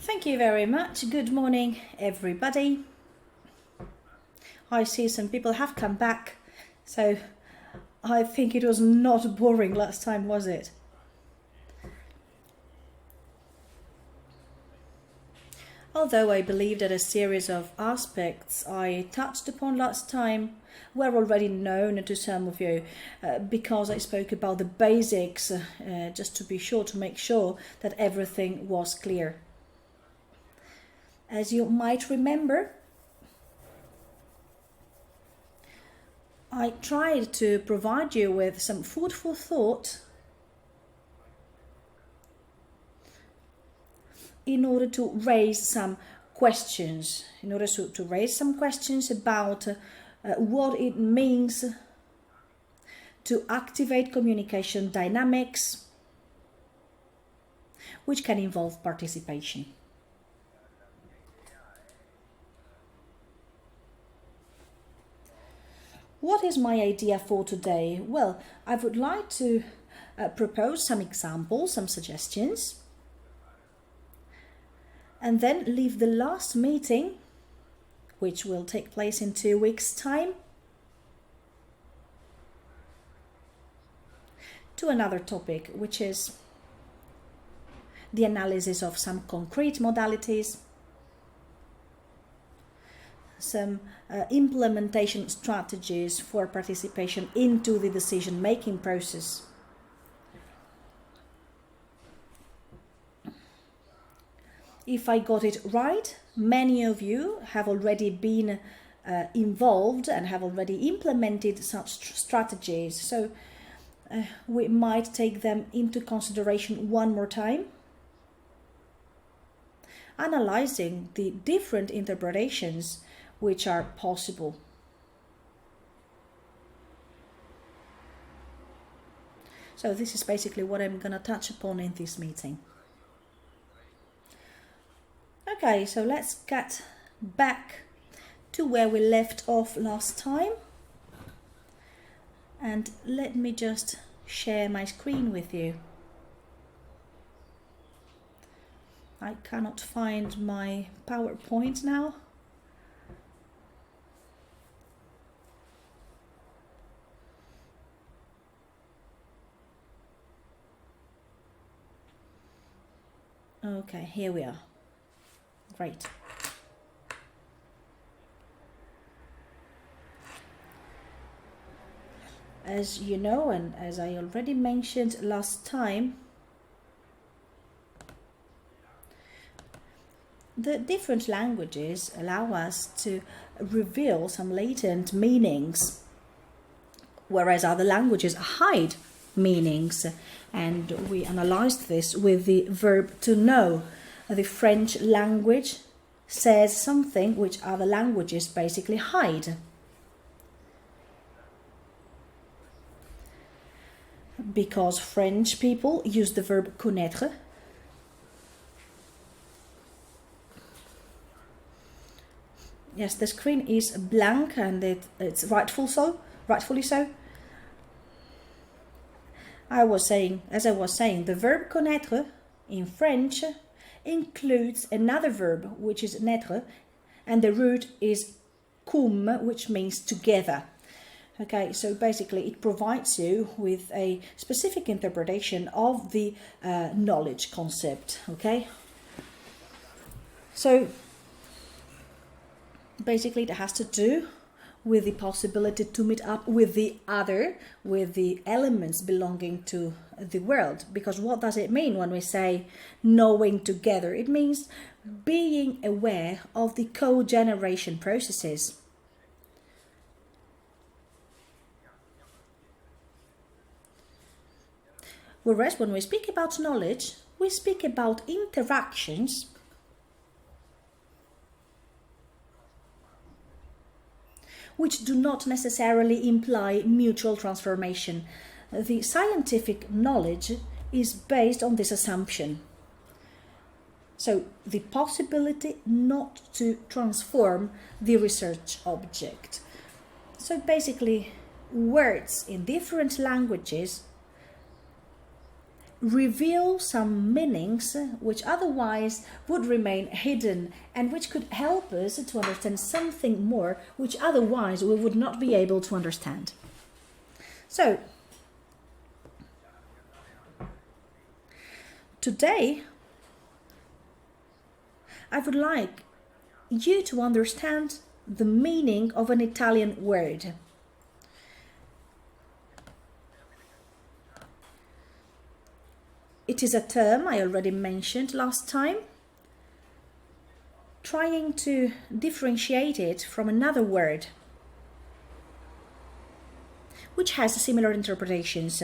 Thank you very much. Good morning, everybody. I see some people have come back, so I think it was not boring last time, was it? Although I believe that a series of aspects I touched upon last time were already known to some of you, because I spoke about the basics, just to be sure, to make sure that everything was clear. As you might remember, I tried to provide you with some food for thought in order to raise some questions, about what it means to activate communication dynamics, which can involve participation. What is my idea for today? Well, I would like to propose some examples, some suggestions, and then leave the last meeting, which will take place in 2 weeks' time, to another topic, which is the analysis of some concrete modalities, some implementation strategies for participation into the decision-making process. If I got it right, many of you have already been involved and have already implemented such strategies. So we might take them into consideration one more time, analyzing the different interpretations which are possible. So this is basically what I'm going to touch upon in this meeting. Okay, so let's get back to where we left off last time. And let me just share my screen with you. I cannot find my PowerPoint now. Okay, here we are. Great. As you know, and as I already mentioned last time, the different languages allow us to reveal some latent meanings, whereas other languages hide meanings. And we analyzed this with the verb to know. The French language says something which other languages basically hide. Because French people use the verb connaître. Yes, the screen is blank and it's rightfully so. As I was saying, the verb connaître in French includes another verb, which is naître, and the root is cum, which means together. Okay, so basically it provides you with a specific interpretation of the knowledge concept. Okay, so basically it has to do with the possibility to meet up with the other, with the elements belonging to the world. Because what does it mean when we say knowing together? It means being aware of the co-generation processes. Whereas when we speak about knowledge, we speak about interactions which do not necessarily imply mutual transformation. The scientific knowledge is based on this assumption. So the possibility not to transform the research object. So basically, words in different languages reveal some meanings which otherwise would remain hidden and which could help us to understand something more which otherwise we would not be able to understand. So, today I would like you to understand the meaning of an Italian word. It is a term I already mentioned last time, trying to differentiate it from another word which has similar interpretations.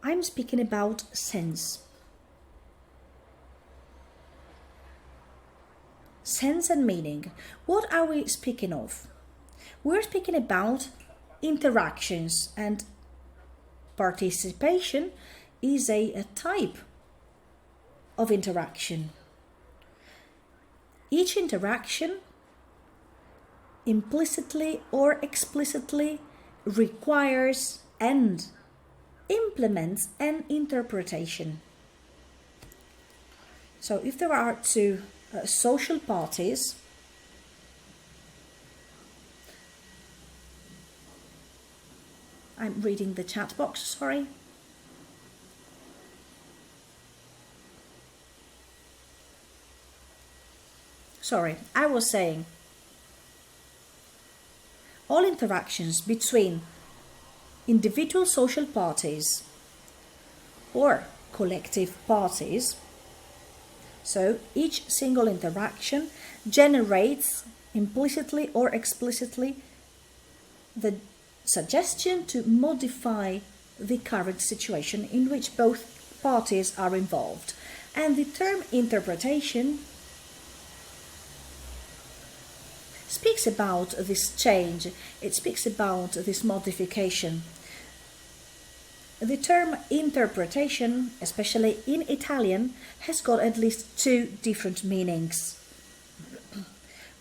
I'm speaking about sense. Sense and meaning. What are we speaking of? We're speaking about interactions, and participation is a type of interaction. Each interaction implicitly or explicitly requires and implements an interpretation. So if there are two social parties, I'm reading the chat box, sorry. Sorry, I was saying all interactions between individual social parties or collective parties, so each single interaction generates implicitly or explicitly the suggestion to modify the current situation in which both parties are involved. And the term interpretation speaks about this change, it speaks about this modification. The term interpretation, especially in Italian, has got at least two different meanings.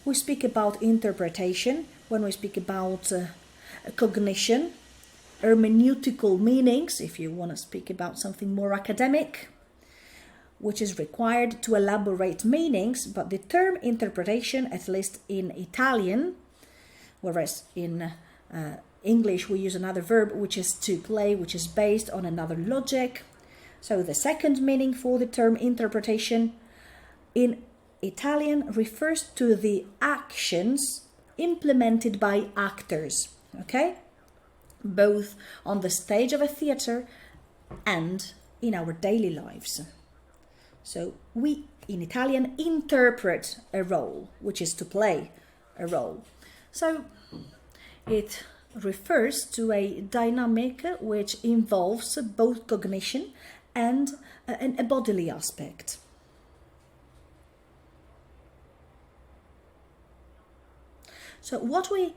We speak about interpretation when we speak about cognition, hermeneutical meanings, if you want to speak about something more academic, which is required to elaborate meanings, but the term interpretation, at least in Italian, whereas in English we use another verb, which is to play, which is based on another logic. So the second meaning for the term interpretation in Italian refers to the actions implemented by actors, okay? Both on the stage of a theater and in our daily lives. So we, in Italian, interpret a role, which is to play a role. So it refers to a dynamic which involves both cognition and a bodily aspect. So what we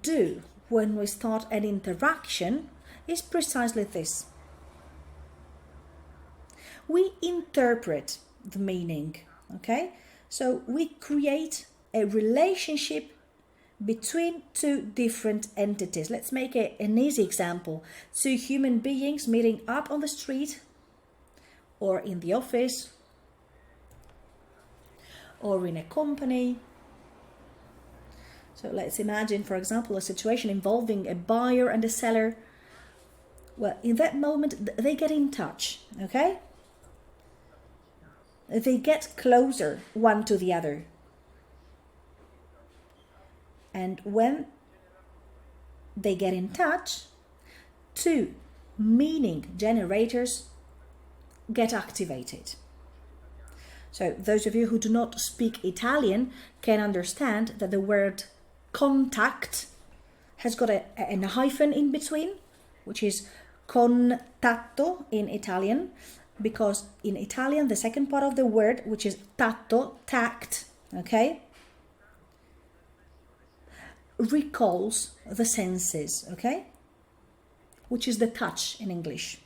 do when we start an interaction is precisely this. We interpret the meaning, okay? So we create a relationship between two different entities. Let's make an easy example. Two human beings meeting up on the street or in the office or in a company. So let's imagine, for example, a situation involving a buyer and a seller. Well, in that moment, they get in touch, okay? They get closer one to the other. And when they get in touch, two meaning generators get activated. So those of you who do not speak Italian can understand that the word contact has got a hyphen in between, which is contatto in Italian, because in Italian the second part of the word, which is tatto, tact, okay, recalls the senses, okay, which is the touch in English.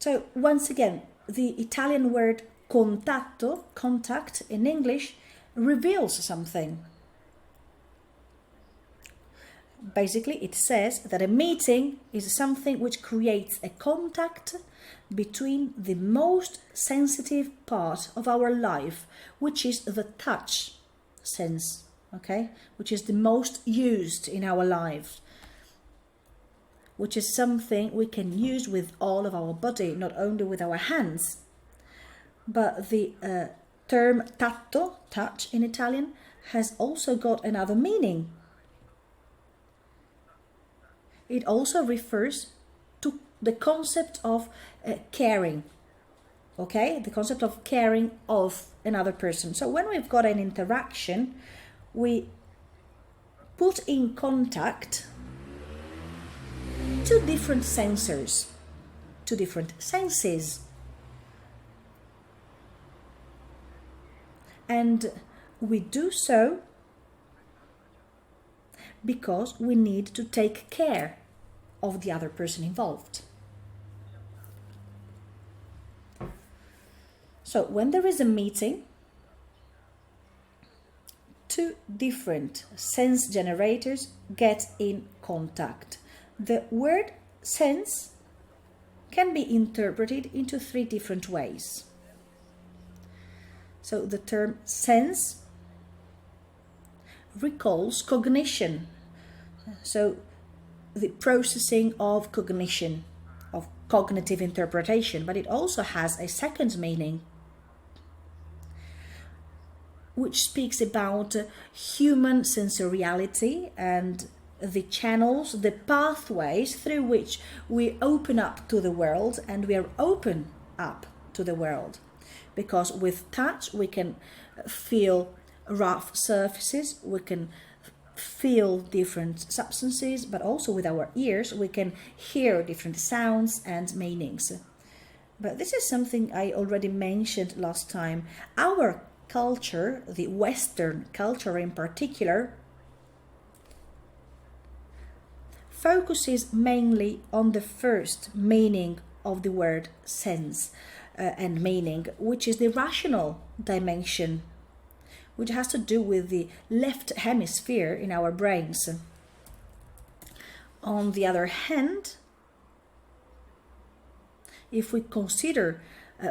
So once again, the Italian word contatto, contact in English, reveals something. basically it says that a meeting is something which creates a contact between the most sensitive part of our life, which is the touch sense, okay, which is the most used in our lives, which is something we can use with all of our body, not only with our hands. But the term tatto, touch in Italian, has also got another meaning. It also refers to the concept of caring, okay? The concept of caring of another person. So when we've got an interaction, we put in contact two different sensors, two different senses. And we do so because we need to take care of the other person involved. So when there is a meeting, two different sense generators get in contact. The word sense can be interpreted into three different ways. So the term sense recalls cognition, so the processing of cognition, of cognitive interpretation, but it also has a second meaning, which speaks about human sensoriality and the channels, the pathways through which we open up to the world, and we are open up to the world. Because with touch we can feel rough surfaces, we can feel different substances, but also with our ears we can hear different sounds and meanings. But this is something I already mentioned last time. Our culture, the Western culture in particular, focuses mainly on the first meaning of the word sense and meaning, which is the rational dimension, which has to do with the left hemisphere in our brains. On the other hand, if we consider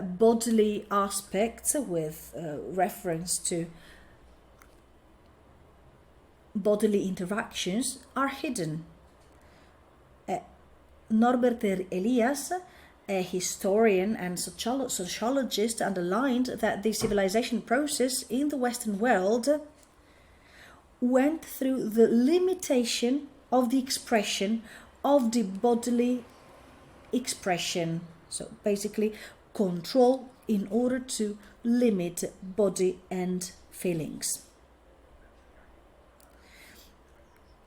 bodily aspects with reference to bodily interactions, are hidden. Norbert Elias, a historian and sociologist, underlined that the civilization process in the Western world went through the limitation of the expression of the bodily expression. So basically control in order to limit body and feelings.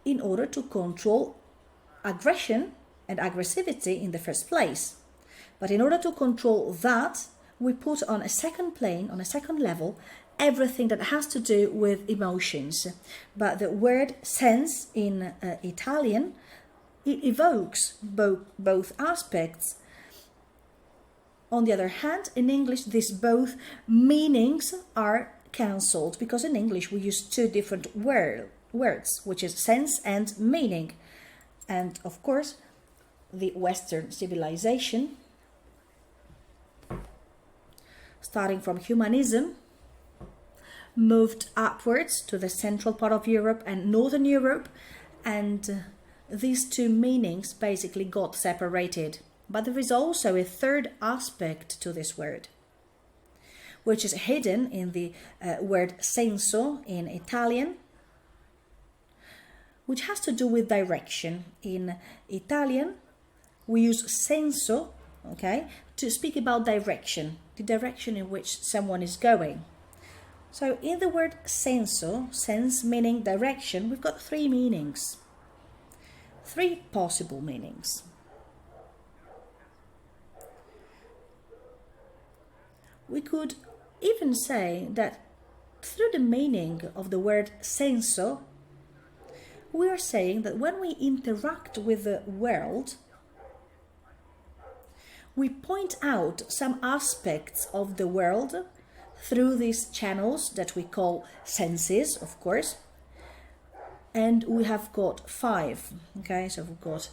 In order to control aggression and aggressivity in the first place. But in order to control that, we put on a second plane, on a second level, everything that has to do with emotions. But the word sense in Italian, it evokes both aspects. On the other hand, in English, these both meanings are cancelled, because in English we use two different words, which is sense and meaning. And of course, the Western civilization, starting from humanism, moved upwards to the central part of Europe and Northern Europe, and these two meanings basically got separated. But there is also a third aspect to this word, which is hidden in the word senso in Italian, which has to do with direction. In Italian, we use senso, okay, to speak about direction, the direction in which someone is going. So in the word senso, sense meaning direction, we've got three meanings, three possible meanings. We could even say that through the meaning of the word senso, we are saying that when we interact with the world, we point out some aspects of the world through these channels that we call senses, of course, and we have got 5. Okay, so we've got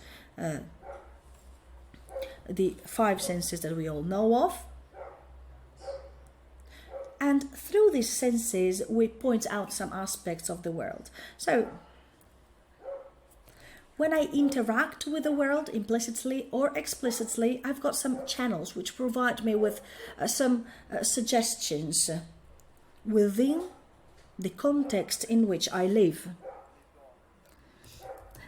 the 5 senses that we all know of. And through these senses, we point out some aspects of the world. So, when I interact with the world implicitly or explicitly, I've got some channels which provide me with some suggestions within the context in which I live.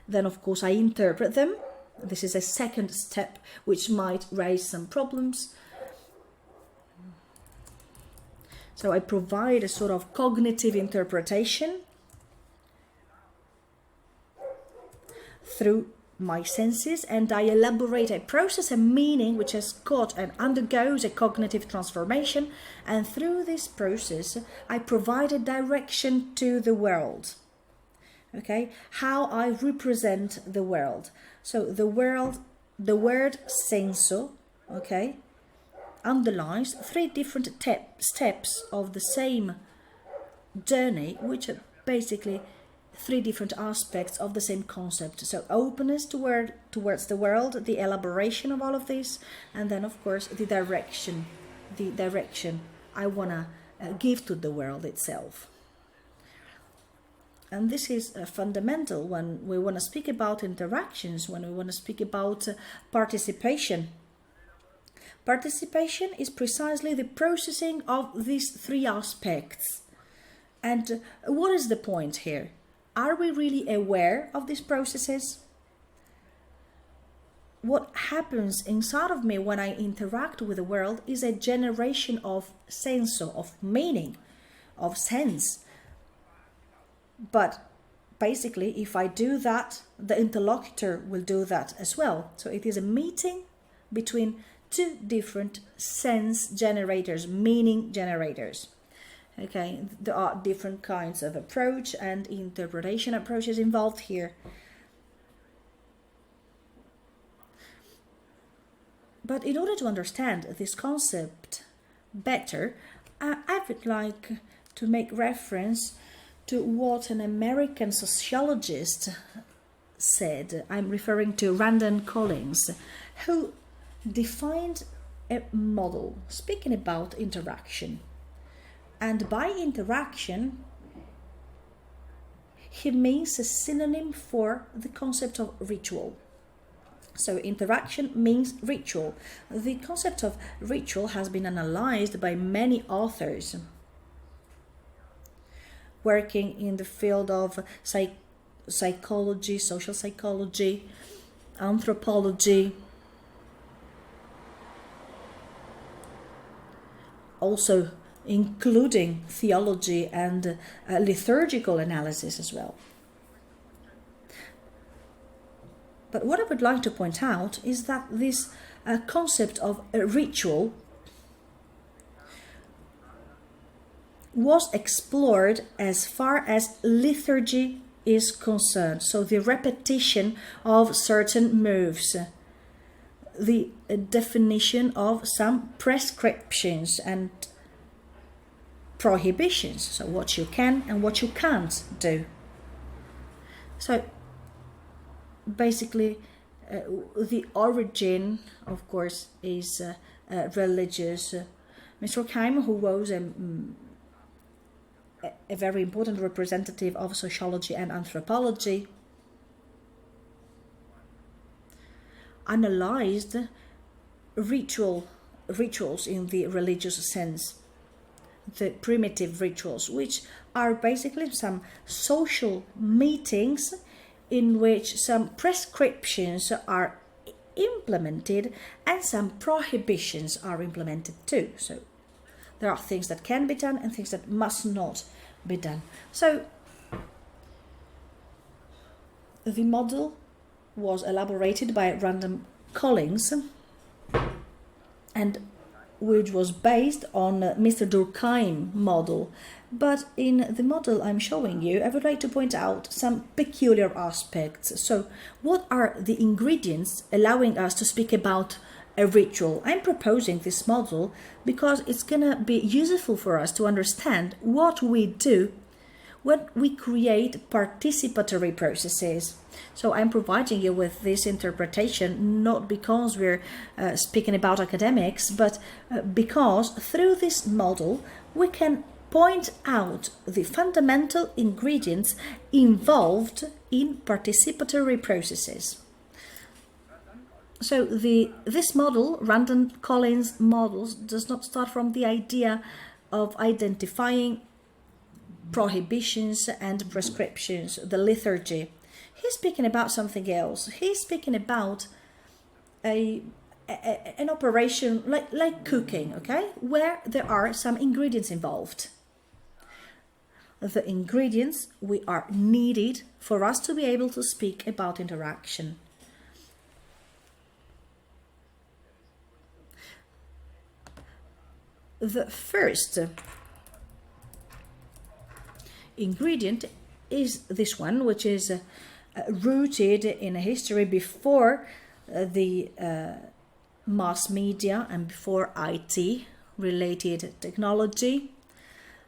Then, of course, I interpret them. This is a second step which might raise some problems. So I provide a sort of cognitive interpretation through my senses, and I elaborate a process, a meaning which has got and undergoes a cognitive transformation, and through this process I provide a direction to the world. Okay, how I represent the world. So the word senso, okay, underlies 3 different steps of the same journey, which are basically 3 different aspects of the same concept. So openness towards the world, the elaboration of all of this, and then of course the direction I want to give to the world itself. And this is fundamental when we want to speak about interactions, when we want to speak about participation. Participation is precisely the processing of these 3 aspects. And what is the point here? Are we really aware of these processes? What happens inside of me when I interact with the world is a generation of senso, of meaning, of sense. But basically, if I do that, the interlocutor will do that as well. So it is a meeting between 2 different sense generators, meaning generators. Okay, there are different kinds of approach and interpretation approaches involved here. But in order to understand this concept better, I would like to make reference to what an American sociologist said. I'm referring to Randall Collins, who defined a model speaking about interaction. And by interaction, he means a synonym for the concept of ritual. So interaction means ritual. The concept of ritual has been analyzed by many authors working in the field of psychology, social psychology, anthropology, also including theology and liturgical analysis as well. But what I would like to point out is that this concept of a ritual was explored as far as liturgy is concerned. So the repetition of certain moves, the definition of some prescriptions and prohibitions, so what you can and what you can't do. So basically the origin, of course, is religious. Mr. Durkheim, who was a very important representative of sociology and anthropology, analyzed rituals in the religious sense, the primitive rituals, which are basically some social meetings in which some prescriptions are implemented and some prohibitions are implemented too. So there are things that can be done and things that must not be done. So the model was elaborated by Randall Collins, and which was based on Mr. Durkheim model. But in the model I'm showing you, I would like to point out some peculiar aspects. So what are the ingredients allowing us to speak about a ritual? I'm proposing this model because it's gonna be useful for us to understand what we do when we create participatory processes. So I'm providing you with this interpretation not because we're speaking about academics, but because through this model we can point out the fundamental ingredients involved in participatory processes. So this model, Randall-Collins models, does not start from the idea of identifying prohibitions and prescriptions, the liturgy. He's speaking about something else. He's speaking about an operation like cooking, okay, where there are some ingredients involved. The ingredients we are needed for us to be able to speak about interaction. The first ingredient is this one, which is rooted in a history before the mass media and before IT related technology.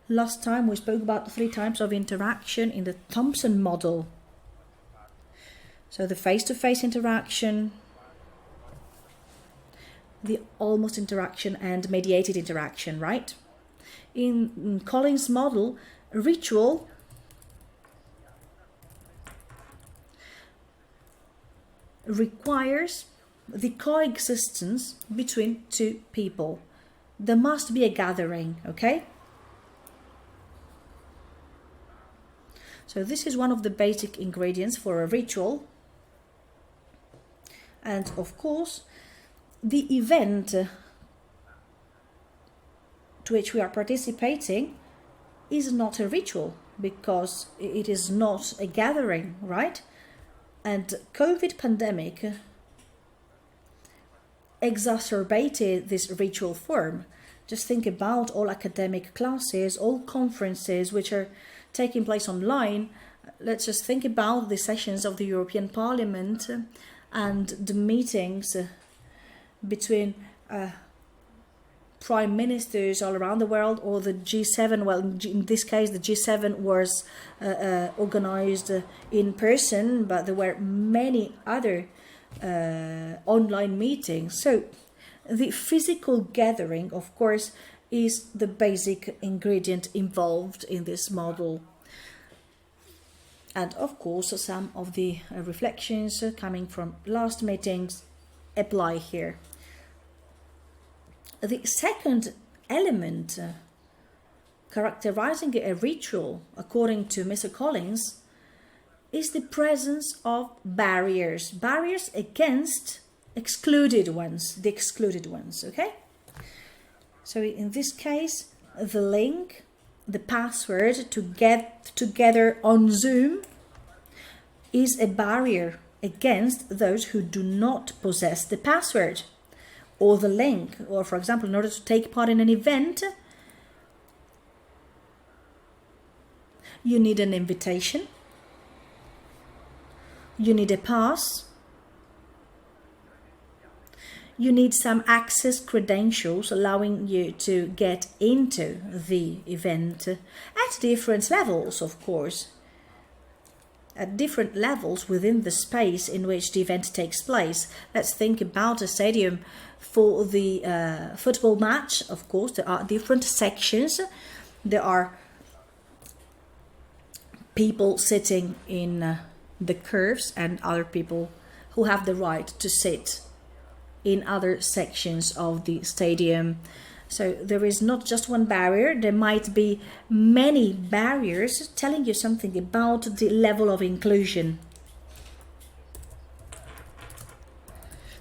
Last time we spoke about the 3 types of interaction in the Thompson model. So the face-to-face interaction, the almost interaction, and mediated interaction, right? In Collins' model, ritual requires the coexistence between 2 people. There must be a gathering, okay? So this is one of the basic ingredients for a ritual. And of course, the event to which we are participating is not a ritual because it is not a gathering, right? And COVID pandemic exacerbated this ritual form. Just think about all academic classes, all conferences which are taking place online. Let's just think about the sessions of the European Parliament and the meetings between prime ministers all around the world, or the G7. Well, in this case, the G7 was organized in person, but there were many other online meetings. So the physical gathering, of course, is the basic ingredient involved in this model. And of course, some of the reflections coming from last meetings apply here. The second element characterizing a ritual, according to Mr. Collins, is the presence of barriers. Barriers against excluded ones, the excluded ones, okay? So in this case, the link, the password to get together on Zoom is a barrier against those who do not possess the password or the link. Or, for example, in order to take part in an event, you need an invitation, you need a pass, you need some access credentials allowing you to get into the event at different levels, of course. At different levels within the space in which the event takes place. Let's think about a stadium for the football match. Of course, there are different sections. There are people sitting in the curves and other people who have the right to sit in other sections of the stadium. So there is not just one barrier, there might be many barriers telling you something about the level of inclusion.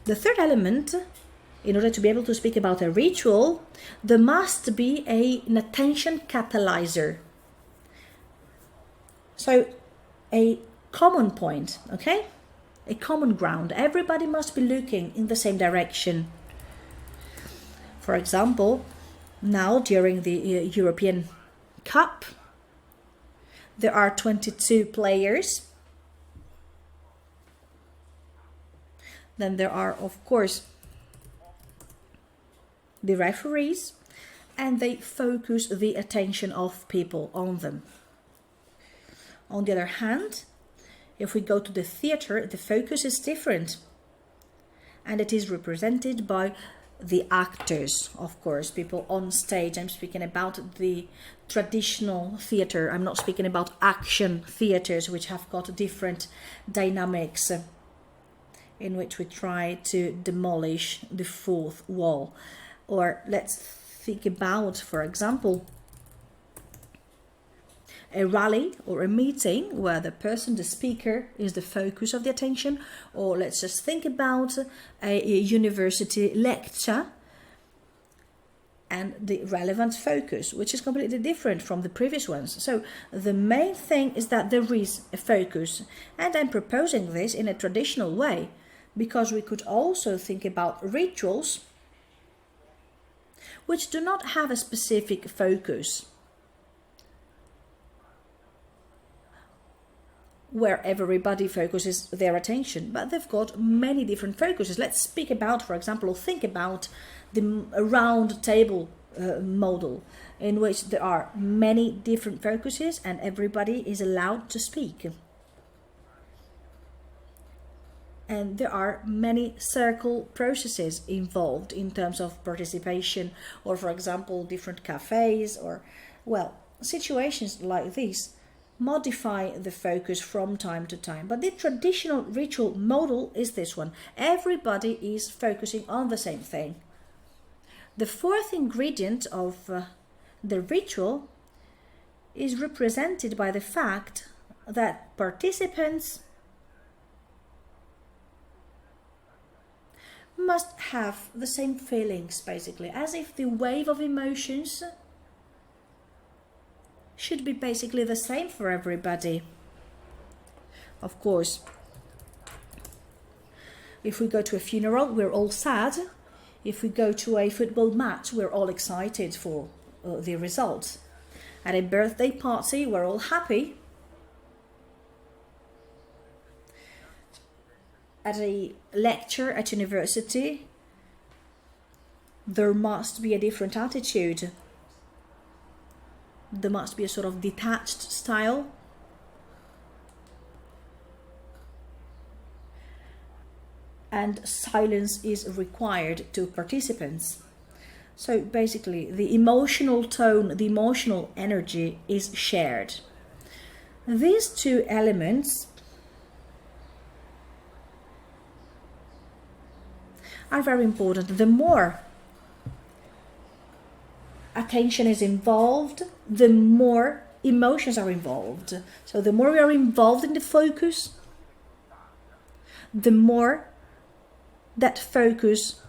The third element, in order to be able to speak about a ritual, there must be an attention catalyzer. So a common point, okay? A common ground. Everybody must be looking in the same direction. For example, now during the European Cup, there are 22 players. Then there are, of course, the referees, and they focus the attention of people on them. On the other hand, if we go to the theater, the focus is different. And it is represented by the actors, of course, people on stage. I'm speaking about the traditional theater. I'm not speaking about action theaters, which have got different dynamics, in which we try to demolish the fourth wall. Or let's think about, for example, a rally or a meeting where the speaker is the focus of the attention. Or let's just think about a university lecture and the relevant focus, which is completely different from the previous ones. So the main thing is that there is a focus, and I'm proposing this in a traditional way, because we could also think about rituals which do not have a specific focus, where everybody focuses their attention, but they've got many different focuses. Let's speak about, for example, or think about the round table model, in which there are many different focuses and everybody is allowed to speak. And there are many circle processes involved in terms of participation, or for example, different cafes, or, well, situations like this modify the focus from time to time. But the traditional ritual model is this one. Everybody is focusing on the same thing. The fourth ingredient of the ritual is represented by the fact that participants must have the same feelings, basically, as if the wave of emotions should be basically the same for everybody. Of course, if we go to a funeral, we're all sad. If we go to a football match, we're all excited for the result. At a birthday party, we're all happy. At a lecture at university, there must be a different attitude. There must be a sort of detached style. And silence is required to participants. So basically, the emotional tone, the emotional energy is shared. These two elements are very important. The more attention is involved, the more emotions are involved. So the more we are involved in the focus, the more that focus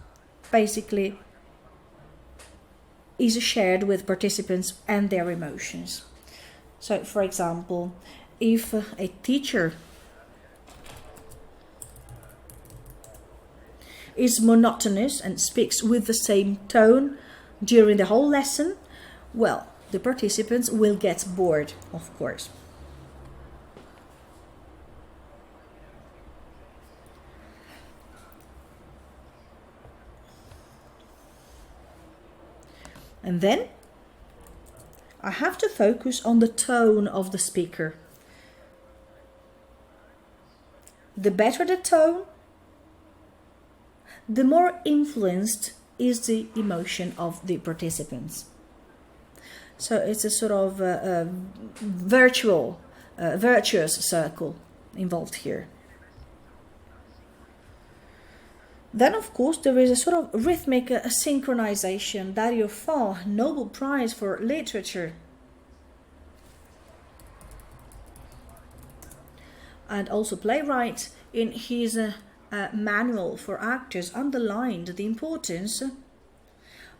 basically is shared with participants and their emotions. So, for example, if a teacher is monotonous and speaks with the same tone during the whole lesson, well, the participants will get bored, of course. And then I have to focus on the tone of the speaker. The better the tone, the more influenced is the emotion of the participants. So it's a sort of virtuous circle involved here. Then, of course, there is a sort of rhythmic synchronization. Dario Fo, Nobel Prize for Literature. And also playwright, in his manual for actors, underlined the importance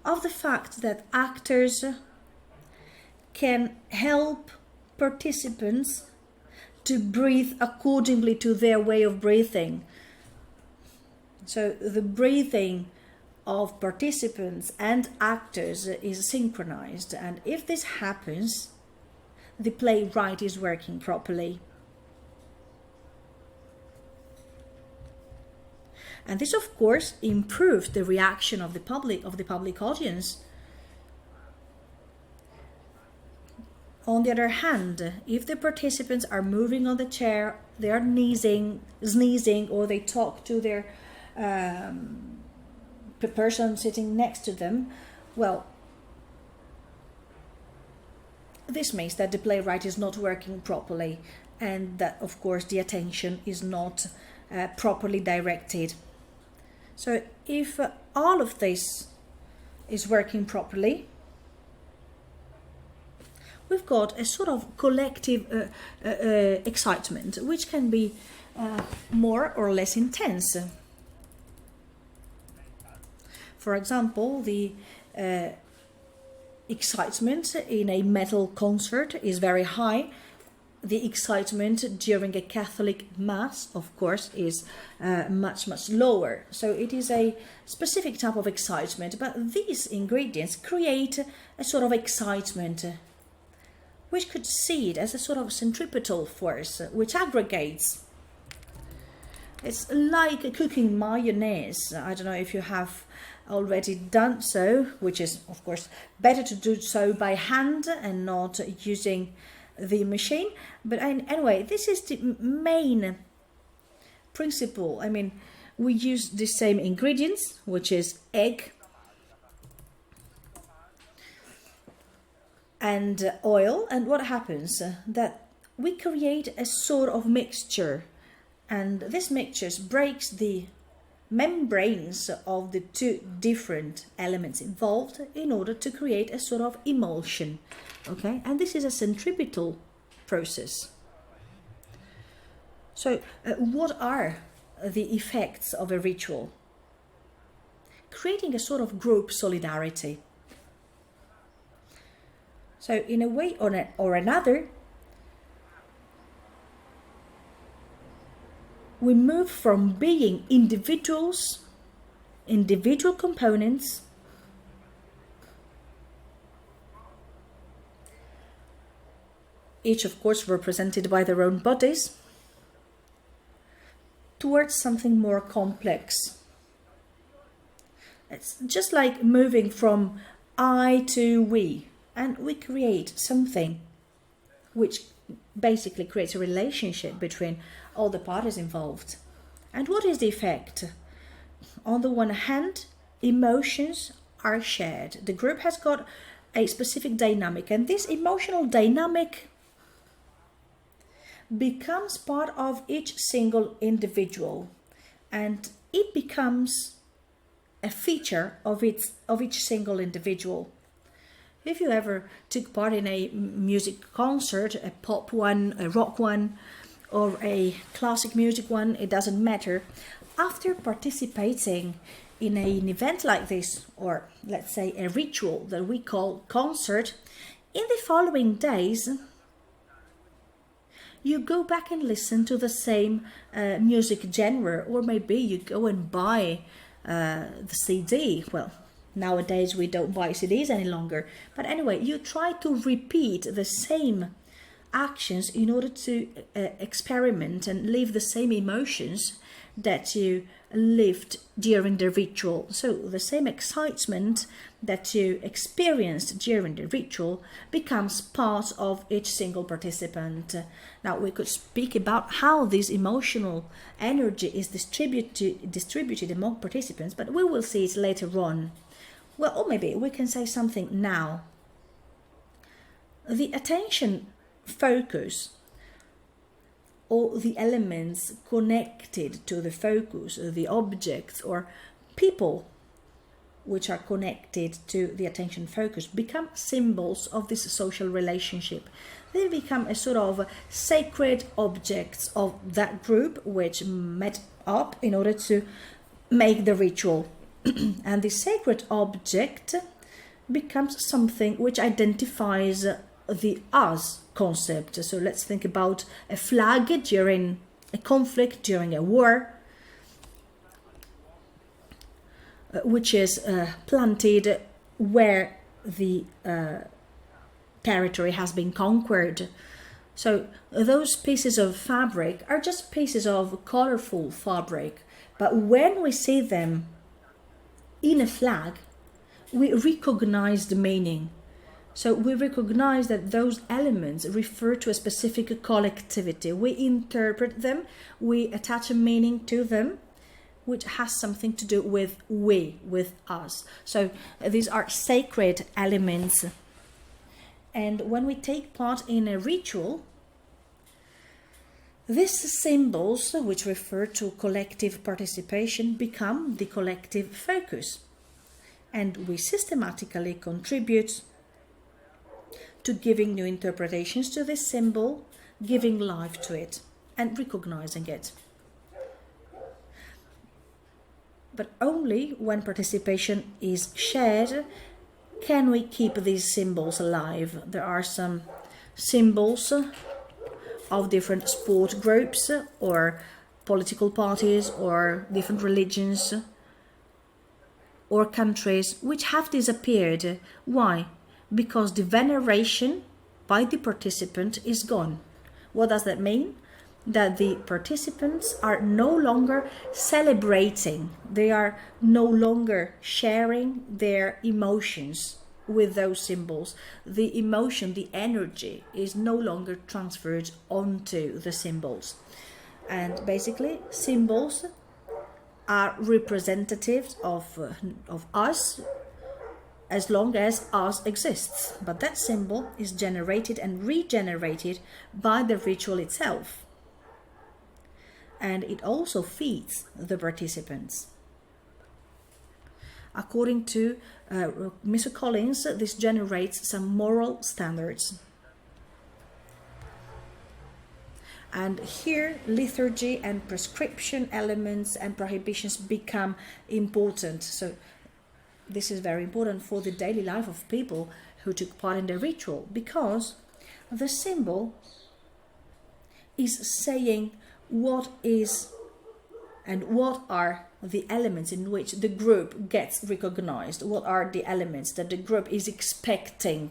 of the fact that actors can help participants to breathe accordingly to their way of breathing. So the breathing of participants and actors is synchronized, and if this happens, the playwright is working properly. And this, of course, improves the reaction of the public audience. On the other hand, if the participants are moving on the chair, they are sneezing, or they talk to their the person sitting next to them, well, this means that the playwright is not working properly, and that, of course, the attention is not properly directed. So if all of this is working properly, we've got a sort of collective excitement, which can be more or less intense. For example, the excitement in a metal concert is very high. The excitement during a Catholic Mass, of course, is much lower. So it is a specific type of excitement, but these ingredients create a sort of excitement, which could see it as a sort of centripetal force, which aggregates. It's like cooking mayonnaise. I don't know if you have already done so, which is, of course, better to do so by hand and not using the machine. But anyway, this is the main principle. I mean, we use the same ingredients, which is egg and oil, and what happens that we create a sort of mixture, and this mixture breaks the membranes of the two different elements involved in order to create a sort of emulsion. Okay, and this is a centripetal process. So what are the effects of a ritual? Creating a sort of group solidarity. So in a way or another, we move from being individual components, each of course represented by their own bodies, towards something more complex. It's just like moving from I to we, and we create something which basically creates a relationship between all the parties involved. And what is the effect? On the one hand, emotions are shared. The group has got a specific dynamic, and this emotional dynamic becomes part of each single individual, and it becomes a feature of each single individual. If you ever took part in a music concert, a pop one, a rock one, or a classic music one, it doesn't matter. After participating in an event like this, or let's say a ritual that we call concert, in the following days, you go back and listen to the same music genre, or maybe you go and buy the CD. Well, nowadays we don't buy CDs any longer. But anyway, you try to repeat the same actions in order to experiment and live the same emotions that you lived during the ritual. So the same excitement that you experienced during the ritual becomes part of each single participant. Now we could speak about how this emotional energy is distributed among participants, but we will see it later on. Well, or maybe we can say something now. The attention focus, or the elements connected to the focus, the objects or people which are connected to the attention focus, become symbols of this social relationship. They become a sort of sacred objects of that group which met up in order to make the ritual. And the sacred object becomes something which identifies the us concept. So let's think about a flag during a conflict, during a war, which is planted where the territory has been conquered. So those pieces of fabric are just pieces of colorful fabric, but when we see them in a flag, we recognize the meaning. So we recognize that those elements refer to a specific collectivity. We interpret them, we attach a meaning to them, which has something to do with we, with us. So these are sacred elements. And when we take part in a ritual, these symbols, which refer to collective participation, become the collective focus. And we systematically contribute to giving new interpretations to this symbol, giving life to it, and recognizing it. But only when participation is shared can we keep these symbols alive. There are some symbols of different sport groups or political parties or different religions or countries which have disappeared. Why? Because the veneration by the participant is gone. What does that mean? That the participants are no longer celebrating, they are no longer sharing their emotions with those symbols. The emotion, the energy is no longer transferred onto the symbols. And basically, symbols are representatives of us as long as us exists. But that symbol is generated and regenerated by the ritual itself. And it also feeds the participants. According to Mr. Collins, this generates some moral standards. And here, liturgy and prescription elements and prohibitions become important. So this is very important for the daily life of people who took part in the ritual, because the symbol is saying what is and what are the elements in which the group gets recognized, what are the elements that the group is expecting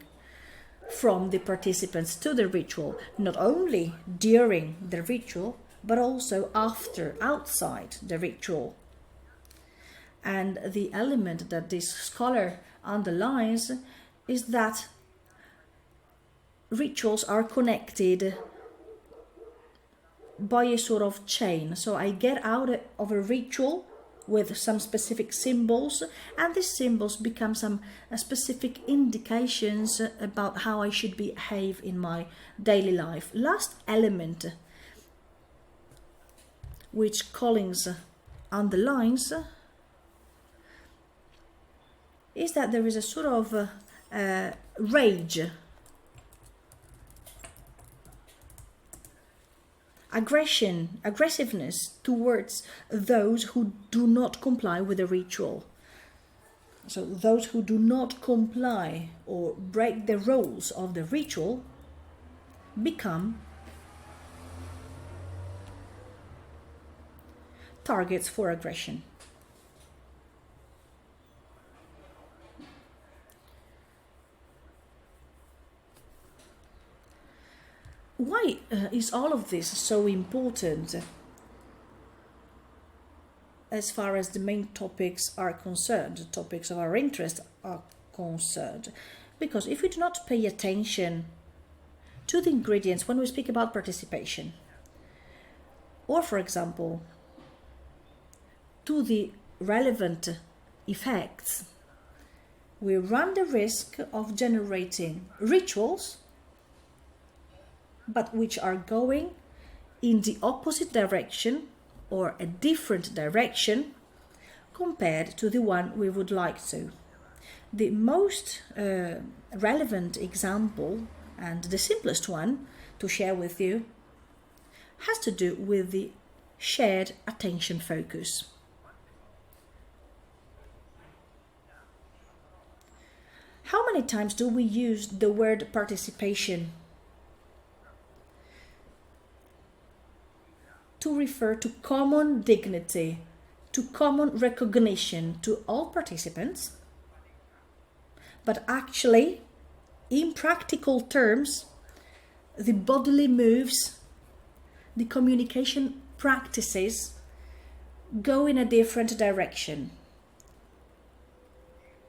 from the participants to the ritual, not only during the ritual, but also after, outside the ritual. And the element that this scholar underlines is that rituals are connected by a sort of chain. So I get out of a ritual with some specific symbols, and these symbols become some specific indications about how I should behave in my daily life. Last element which Collins underlines is that there is a sort of rage, aggressiveness towards those who do not comply with the ritual. So those who do not comply or break the rules of the ritual become targets for aggression. Why is all of this so important as far as the main topics are concerned, the topics of our interest are concerned? Because if we do not pay attention to the ingredients when we speak about participation, or for example, to the relevant effects, we run the risk of generating rituals but which are going in the opposite direction or a different direction compared to the one we would like to. The most relevant example and the simplest one to share with you has to do with the shared attention focus. How many times do we use the word participation to refer to common dignity, to common recognition to all participants, but actually, in practical terms, the bodily moves, the communication practices go in a different direction.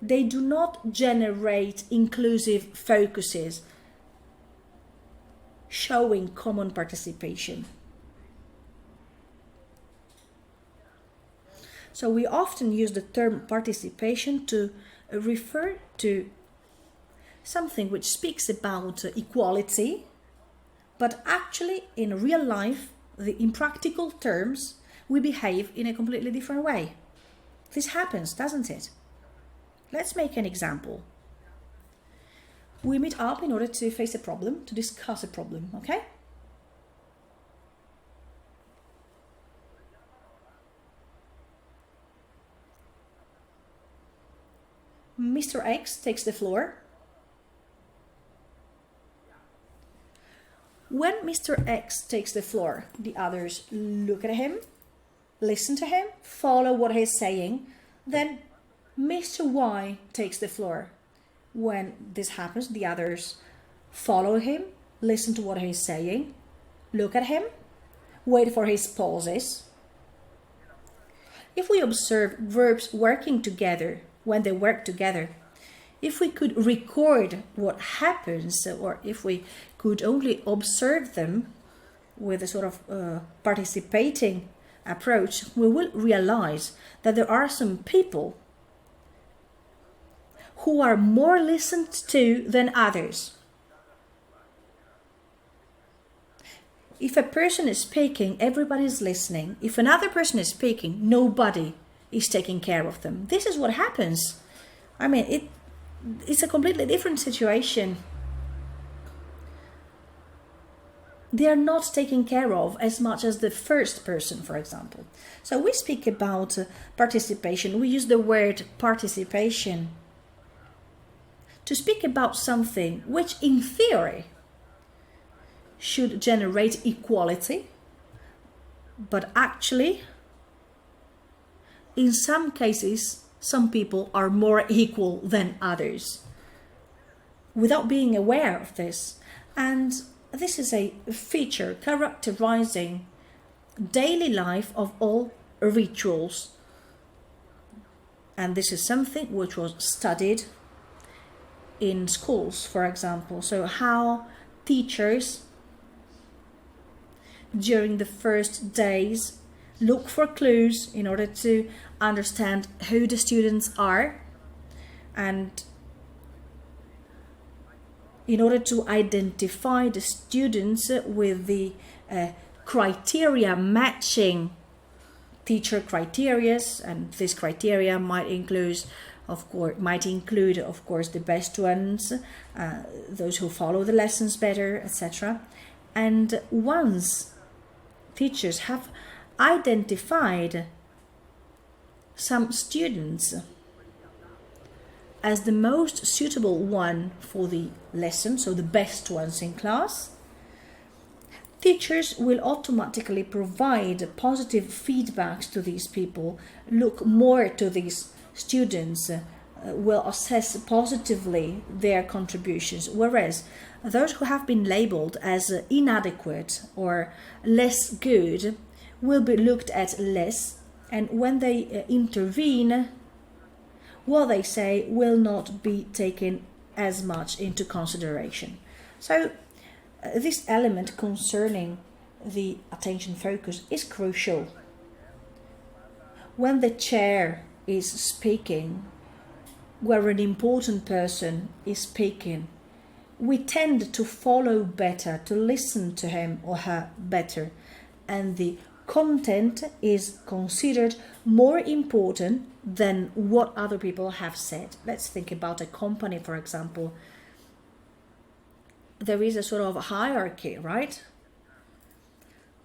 they do not generate inclusive focuses showing common participation. So we often use the term participation to refer to something which speaks about equality, but actually in real life, in practical terms, we behave in a completely different way. This happens, doesn't it? Let's make an example. We meet up in order to face a problem, to discuss a problem, okay? Mr. X takes the floor. When Mr. X takes the floor, the others look at him, listen to him, follow what he's saying. Then Mr. Y takes the floor. When this happens, the others follow him, listen to what he's saying, look at him, wait for his pauses. If we observe verbs working together, when they work together, if we could record what happens, or if we could only observe them with a sort of participating approach, we will realize that there are some people who are more listened to than others. If a person is speaking, everybody is listening. If another person is speaking, nobody is taking care of them. This is what happens. I mean, it's a completely different situation. They are not taken care of as much as the first person, for example. So we speak about participation. We use the word participation to speak about something which in theory should generate equality, but actually in some cases some people are more equal than others without being aware of this. And this is a feature characterizing daily life of all rituals. And this is something which was studied in schools, for example. So how teachers during the first days look for clues in order to understand who the students are, and in order to identify the students with the criteria matching teacher criteria, and this criteria might include, of course, the best ones, those who follow the lessons better, etc. And once teachers have identified some students as the most suitable one for the lesson, so the best ones in class, teachers will automatically provide positive feedbacks to these people, look more to these students, will assess positively their contributions, whereas those who have been labeled as inadequate or less good will be looked at less, and when they intervene, what they say will not be taken as much into consideration. So this element concerning the attention focus is crucial. When the chair is speaking, where an important person is speaking, we tend to follow better, to listen to him or her better, and the content is considered more important than what other people have said. Let's think about a company, for example. There is a sort of hierarchy, right?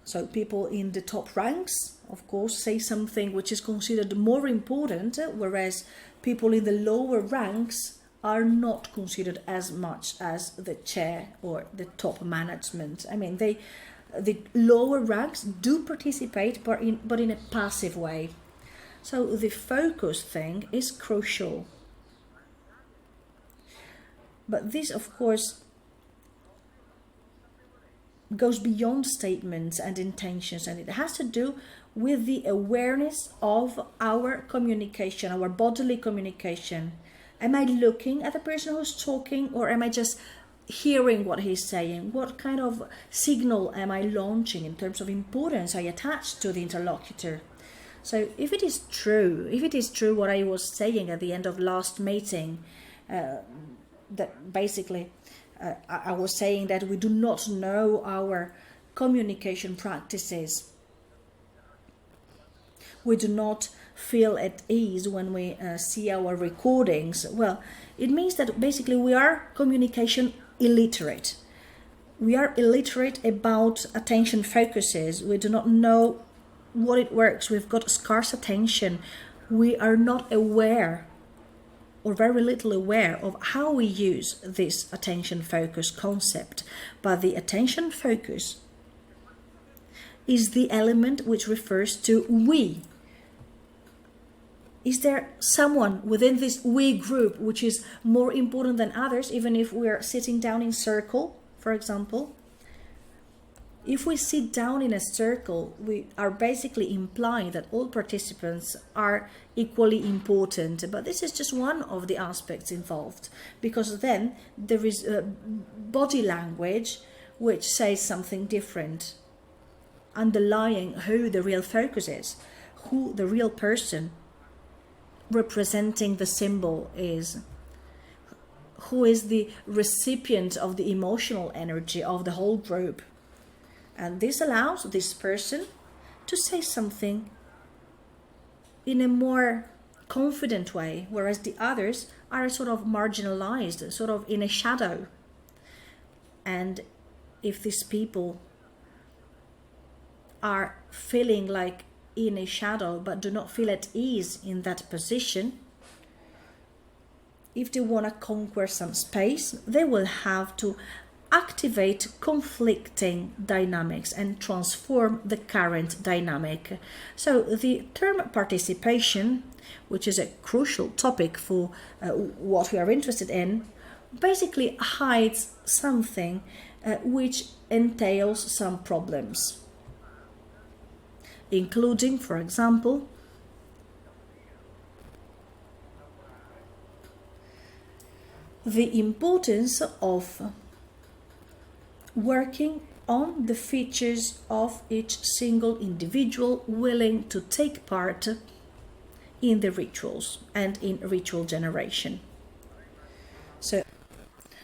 So people in the top ranks, of course, say something which is considered more important, whereas people in the lower ranks are not considered as much as the chair or the top management. I mean, the lower ranks do participate, but in a passive way. So the focus thing is crucial. But this, of course, goes beyond statements and intentions, and it has to do with the awareness of our communication, our bodily communication. Am I looking at the person who's talking, or am I just hearing what he's saying? What kind of signal am I launching in terms of importance I attach to the interlocutor? So if it is true what I was saying at the end of last meeting, that basically I was saying that we do not know our communication practices. We do not feel at ease when we see our recordings. Well, it means that basically we are communication illiterate. We are illiterate about attention focuses. We do not know what it works. We've got scarce attention. We are not aware, or very little aware, of how we use this attention focus concept. But the attention focus is the element which refers to we. Is there someone within this we group which is more important than others, even if we're sitting down in circle, for example? If we sit down in a circle, we are basically implying that all participants are equally important. But this is just one of the aspects involved, because then there is body language which says something different, underlying who the real focus is, who the real person representing the symbol is, who is the recipient of the emotional energy of the whole group. And this allows this person to say something in a more confident way, whereas the others are sort of marginalized, sort of in a shadow. And if these people are feeling like in a shadow but do not feel at ease in that position, if they want to conquer some space, they will have to activate conflicting dynamics and transform the current dynamic. So the term participation, which is a crucial topic for what we are interested in, basically hides something which entails some problems, including, for example, the importance of working on the features of each single individual willing to take part in the rituals and in ritual generation. So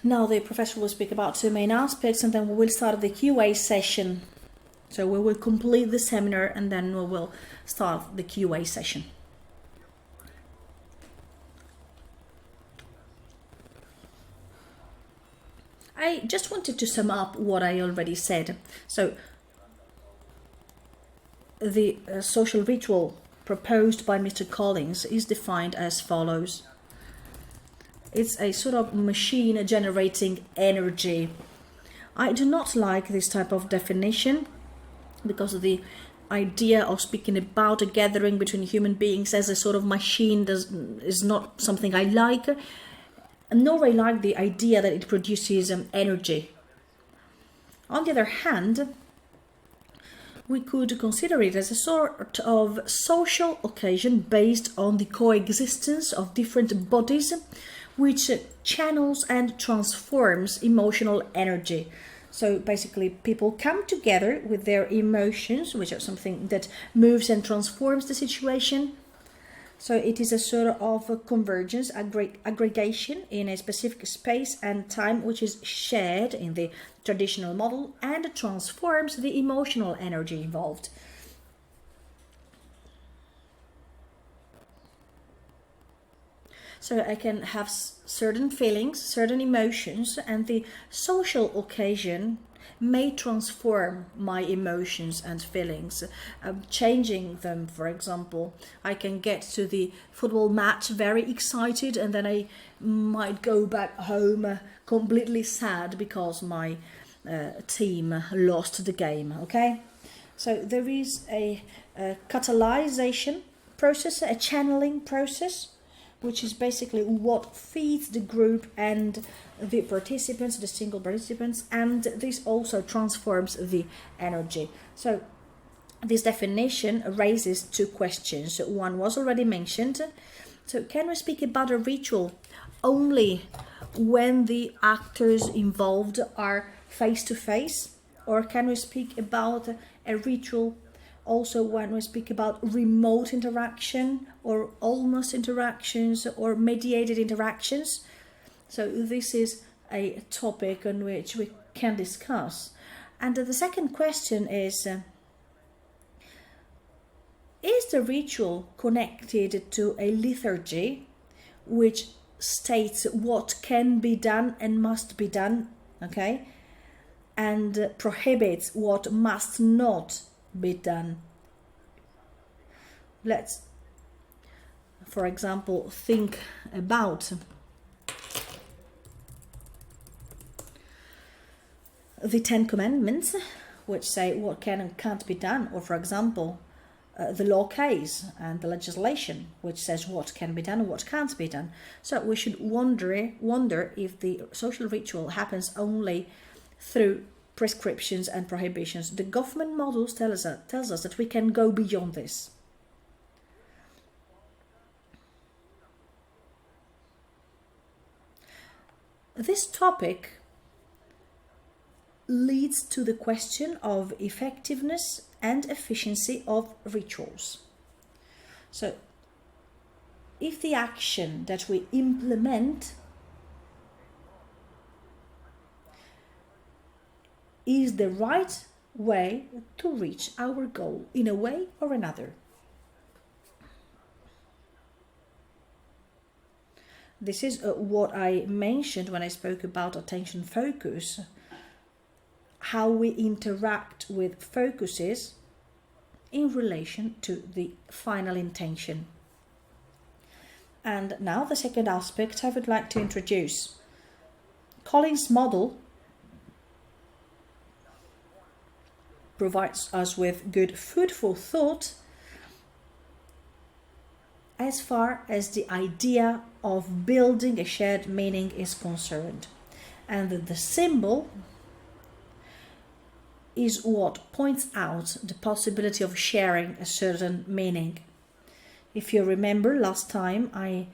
now the professor will speak about two main aspects, and then we will start the QA session. So we will complete the seminar and then we will start the QA session. I just wanted to sum up what I already said. So the social ritual proposed by Mr. Collins is defined as follows. It's a sort of machine generating energy. I do not like this type of definition, because the idea of speaking about a gathering between human beings as a sort of machine is not something I like, nor I like the idea that it produces energy. On the other hand, we could consider it as a sort of social occasion based on the coexistence of different bodies, which channels and transforms emotional energy. So basically people come together with their emotions, which are something that moves and transforms the situation. So it is a sort of convergence, aggregation in a specific space and time, which is shared in the traditional model and transforms the emotional energy involved. So I can have certain feelings, certain emotions, and the social occasion may transform my emotions and feelings, changing them. For example, I can get to the football match very excited, and then I might go back home completely sad because my team lost the game. Okay, so there is a catalyzation process, a channeling process, which is basically what feeds the group and the participants, the single participants, and this also transforms the energy. So this definition raises two questions. One was already mentioned. So can we speak about a ritual only when the actors involved are face to face, or can we speak about a ritual also when we speak about remote interaction or almost interactions or mediated interactions? So this is a topic on which we can discuss. And the second question is the ritual connected to a liturgy which states what can be done and must be done, okay, and prohibits what must not be done? Let's, for example, think about the Ten Commandments, which say what can and can't be done, or for example, the law case and the legislation, which says what can be done and what can't be done. So we should wonder if the social ritual happens only through prescriptions and prohibitions. The government models tells us that we can go beyond this. This topic leads to the question of effectiveness and efficiency of rituals. So, if the action that we implement is the right way to reach our goal in a way or another. This is what I mentioned when I spoke about attention focus, how we interact with focuses in relation to the final intention. And now the second aspect I would like to introduce. Collins' model provides us with good food for thought as far as the idea of building a shared meaning is concerned. And the symbol is what points out the possibility of sharing a certain meaning. If you remember, last time I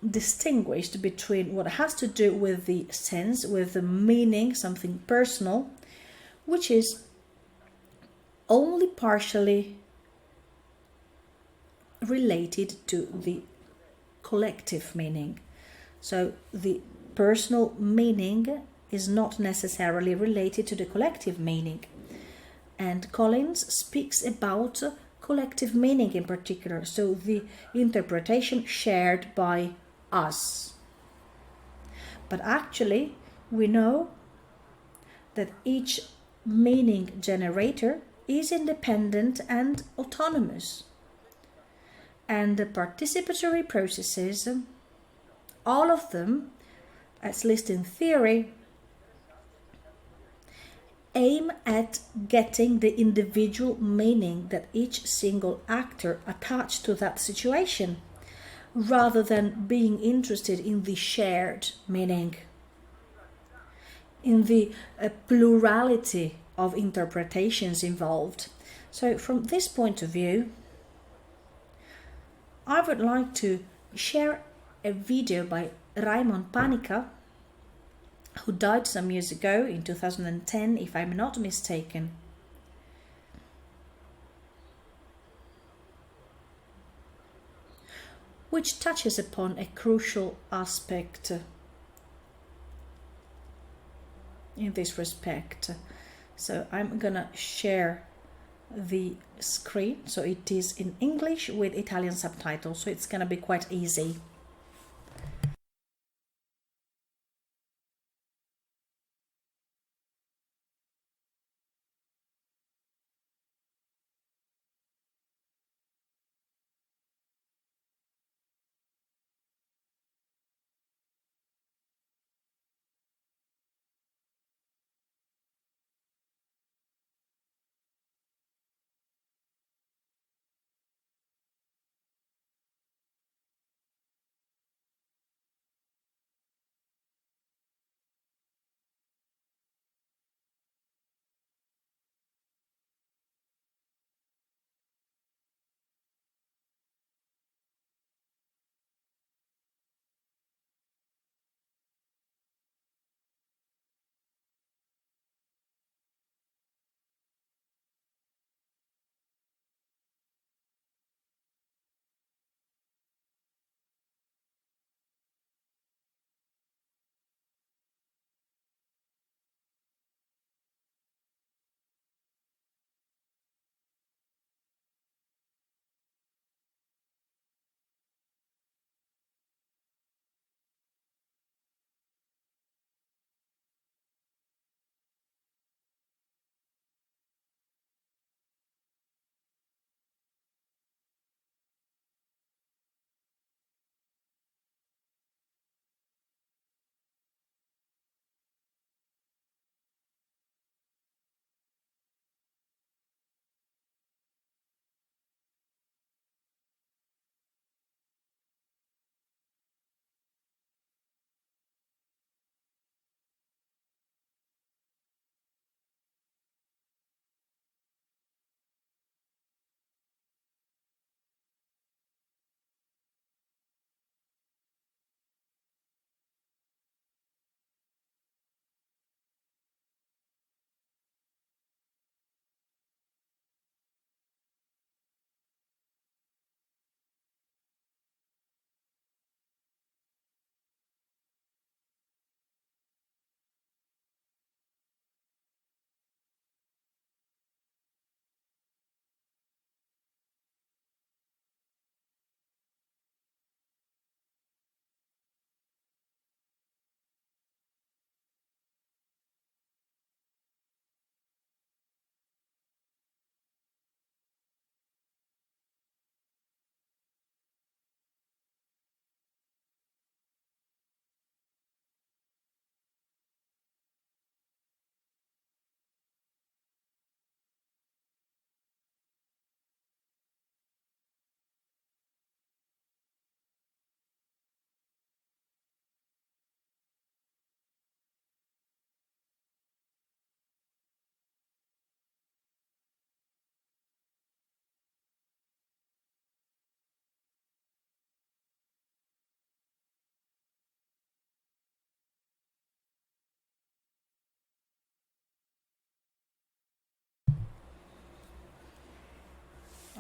distinguished between what has to do with the sense, with the meaning, something personal, which is only partially related to the collective meaning. So the personal meaning is not necessarily related to the collective meaning. And Collins speaks about collective meaning in particular, so the interpretation shared by us. But actually, we know that each meaning generator is independent and autonomous. And the participatory processes, all of them, at least in theory, aim at getting the individual meaning that each single actor attached to that situation, rather than being interested in the shared meaning, in the plurality of interpretations involved. So from this point of view, I would like to share a video by Raimon Panica, who died some years ago, in 2010, if I'm not mistaken. Which touches upon a crucial aspect in this respect. So I'm gonna share the screen, so it is in English with Italian subtitles, so it's gonna be quite easy.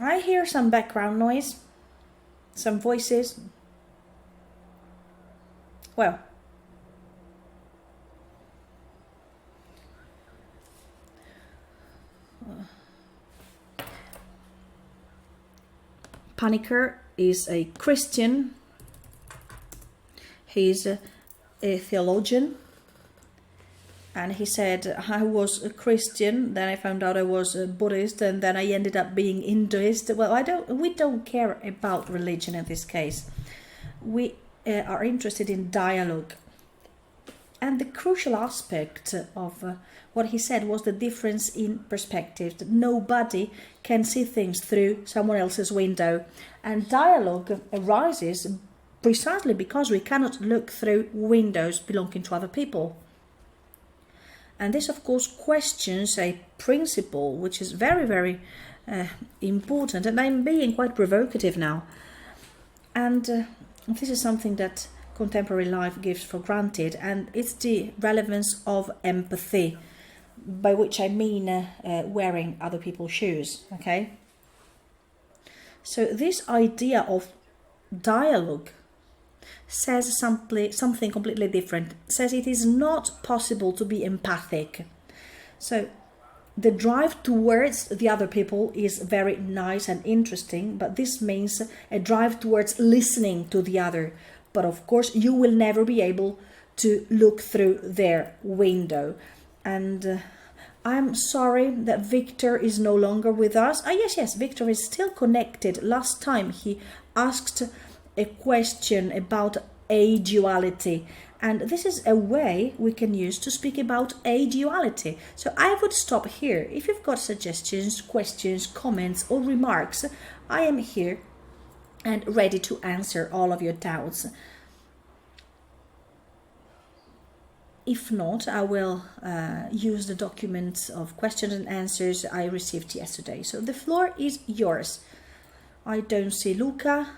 I hear some background noise, some voices. Well, Paniker is a Christian. He's a theologian. And he said, I was a Christian, then I found out I was a Buddhist, and then I ended up being Hinduist. Well, we don't care about religion in this case. We are interested in dialogue. And the crucial aspect of what he said was the difference in perspective. That nobody can see things through someone else's window. And dialogue arises precisely because we cannot look through windows belonging to other people. And this, of course, questions a principle which is very, very important. And I'm being quite provocative now. And this is something that contemporary life gives for granted. And it's the relevance of empathy, by which I mean wearing other people's shoes. Okay? So this idea of dialogue says something completely different. Says it is not possible to be empathic. So the drive towards the other people is very nice and interesting, but this means a drive towards listening to the other. But of course, you will never be able to look through their window. And I'm sorry that Victor is no longer with us. Yes, Victor is still connected. Last time he asked a question about a-duality, and this is a way we can use to speak about a-duality. So I would stop here. If you've got suggestions, questions, comments or remarks, I am here and ready to answer all of your doubts. If not, I will use the document of questions and answers I received yesterday. So the floor is yours. I don't see Luca.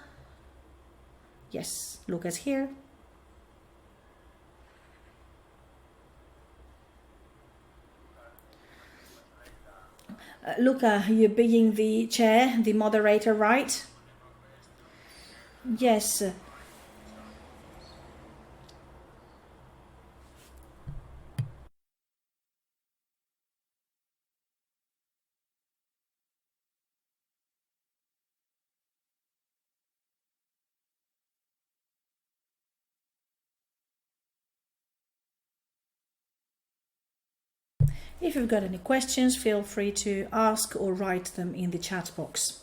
Yes, Luca's here. Luca, you're being the chair, the moderator, right? Yes. If you've got any questions, feel free to ask or write them in the chat box.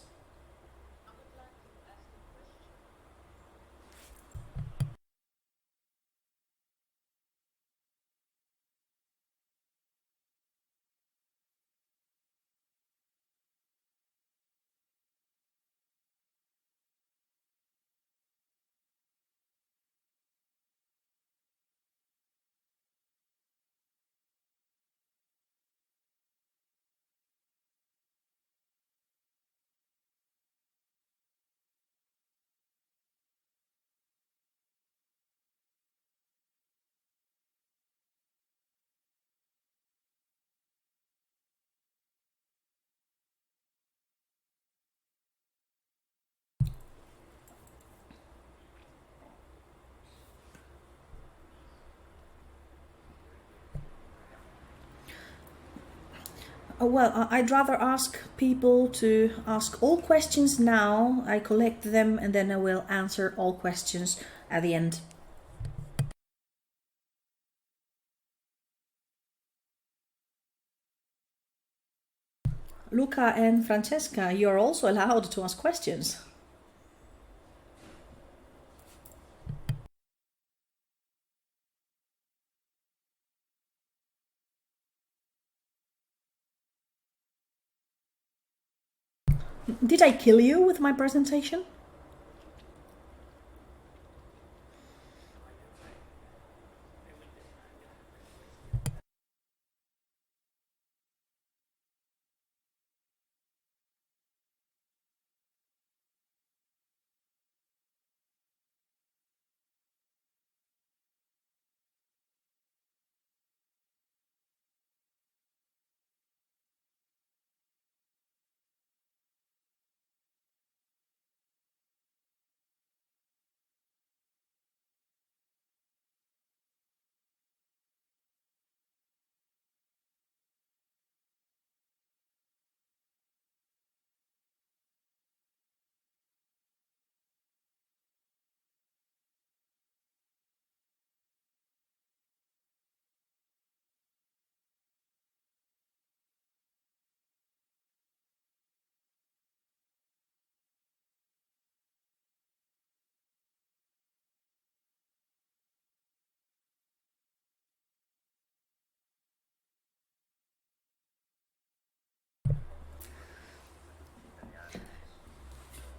Well, I'd rather ask people to ask all questions now. I collect them and then I will answer all questions at the end. Luca and Francesca, you're also allowed to ask questions. Did I kill you with my presentation?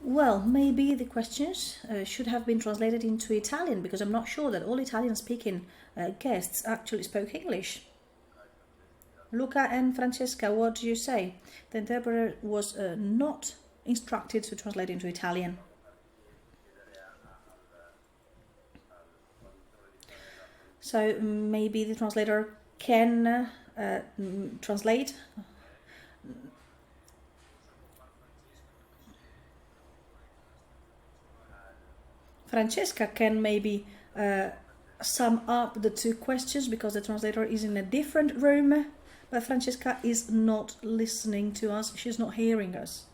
Well, maybe the questions should have been translated into Italian, because I'm not sure that all Italian-speaking guests actually spoke English. Luca and Francesca, what do you say? The interpreter was not instructed to translate into Italian. So maybe the translator can translate. Francesca can maybe sum up the two questions, because the translator is in a different room, but Francesca is not listening to us. She's not hearing us.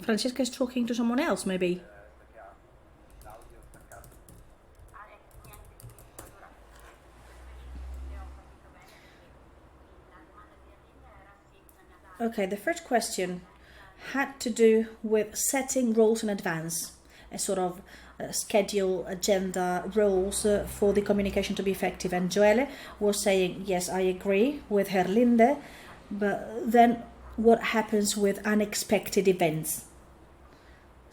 Francesca is talking to someone else, maybe. Okay, the first question had to do with setting roles in advance, a sort of schedule, agenda, roles for the communication to be effective. And Joelle was saying, yes, I agree with Herlinde, but then what happens with unexpected events?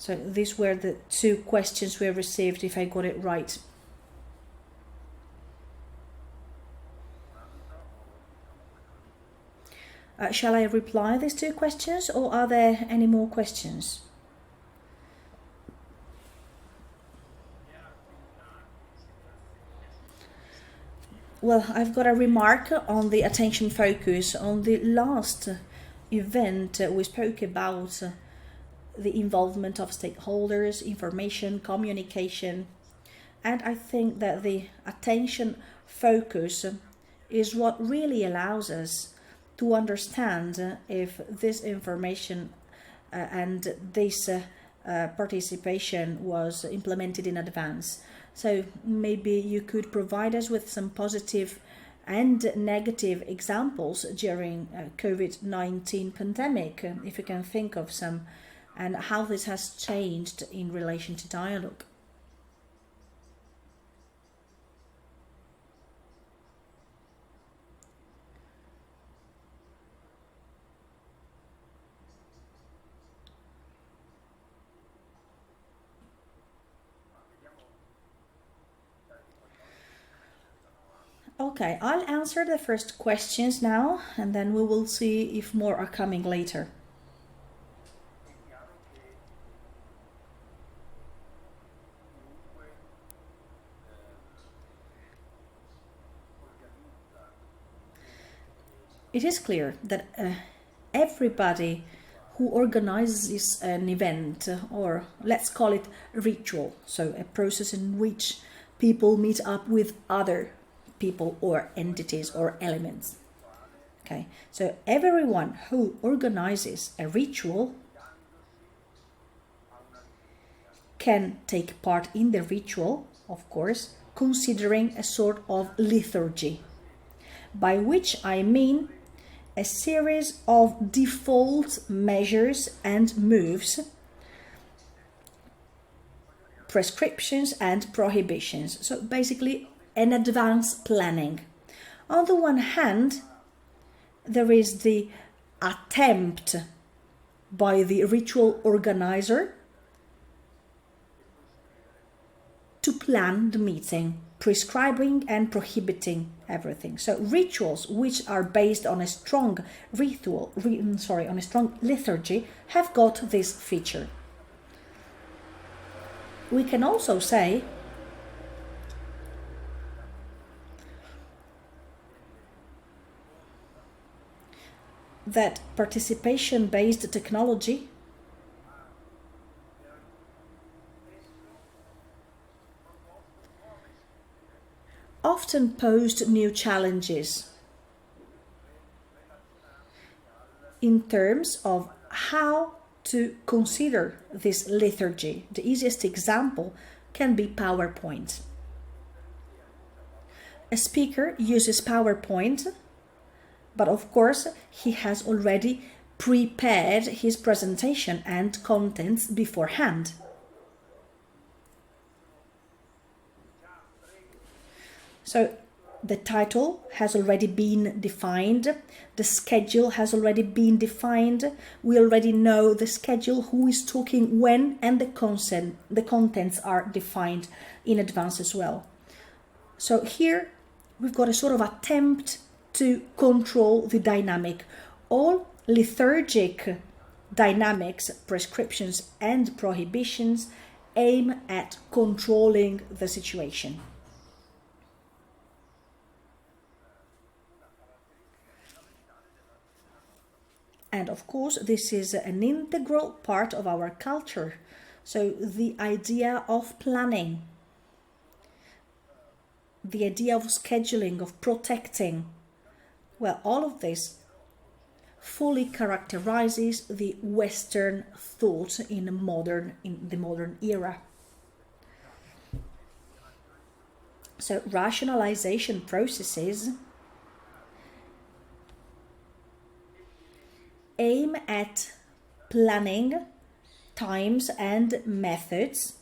So these were the two questions we received, if I got it right. Shall I reply these two questions, or are there any more questions? Well, I've got a remark on the attention focus. On the last event, we spoke about the involvement of stakeholders, information, communication, and I think that the attention focus is what really allows us to understand if this information and this participation was implemented in advance. So maybe you could provide us with some positive and negative examples during COVID-19 pandemic, if you can think of some, and how this has changed in relation to dialogue. Okay, I'll answer the first questions now, and then we will see if more are coming later. It is clear that everybody who organizes an event, or let's call it ritual, so a process in which people meet up with other people or entities or elements. Okay, so everyone who organizes a ritual can take part in the ritual, of course, considering a sort of liturgy, by which I mean a series of default measures and moves, prescriptions and prohibitions. So basically an advanced planning. On the one hand, there is the attempt by the ritual organizer to plan the meeting, prescribing and prohibiting everything. So rituals which are based on a strong on a strong liturgy have got this feature. We can also say that participation-based technology often posed new challenges in terms of how to consider this liturgy. The easiest example can be PowerPoint. A speaker uses PowerPoint, but of course he has already prepared his presentation and contents beforehand. So the title has already been defined, the schedule has already been defined, we already know the schedule, who is talking when, and the contents are defined in advance as well. So here we've got a sort of attempt to control the dynamic. All liturgic dynamics, prescriptions and prohibitions aim at controlling the situation. And of course, this is an integral part of our culture. So the idea of planning, the idea of scheduling, of protecting, well, all of this fully characterizes the Western thought in the modern era. So rationalization processes aim at planning times and methods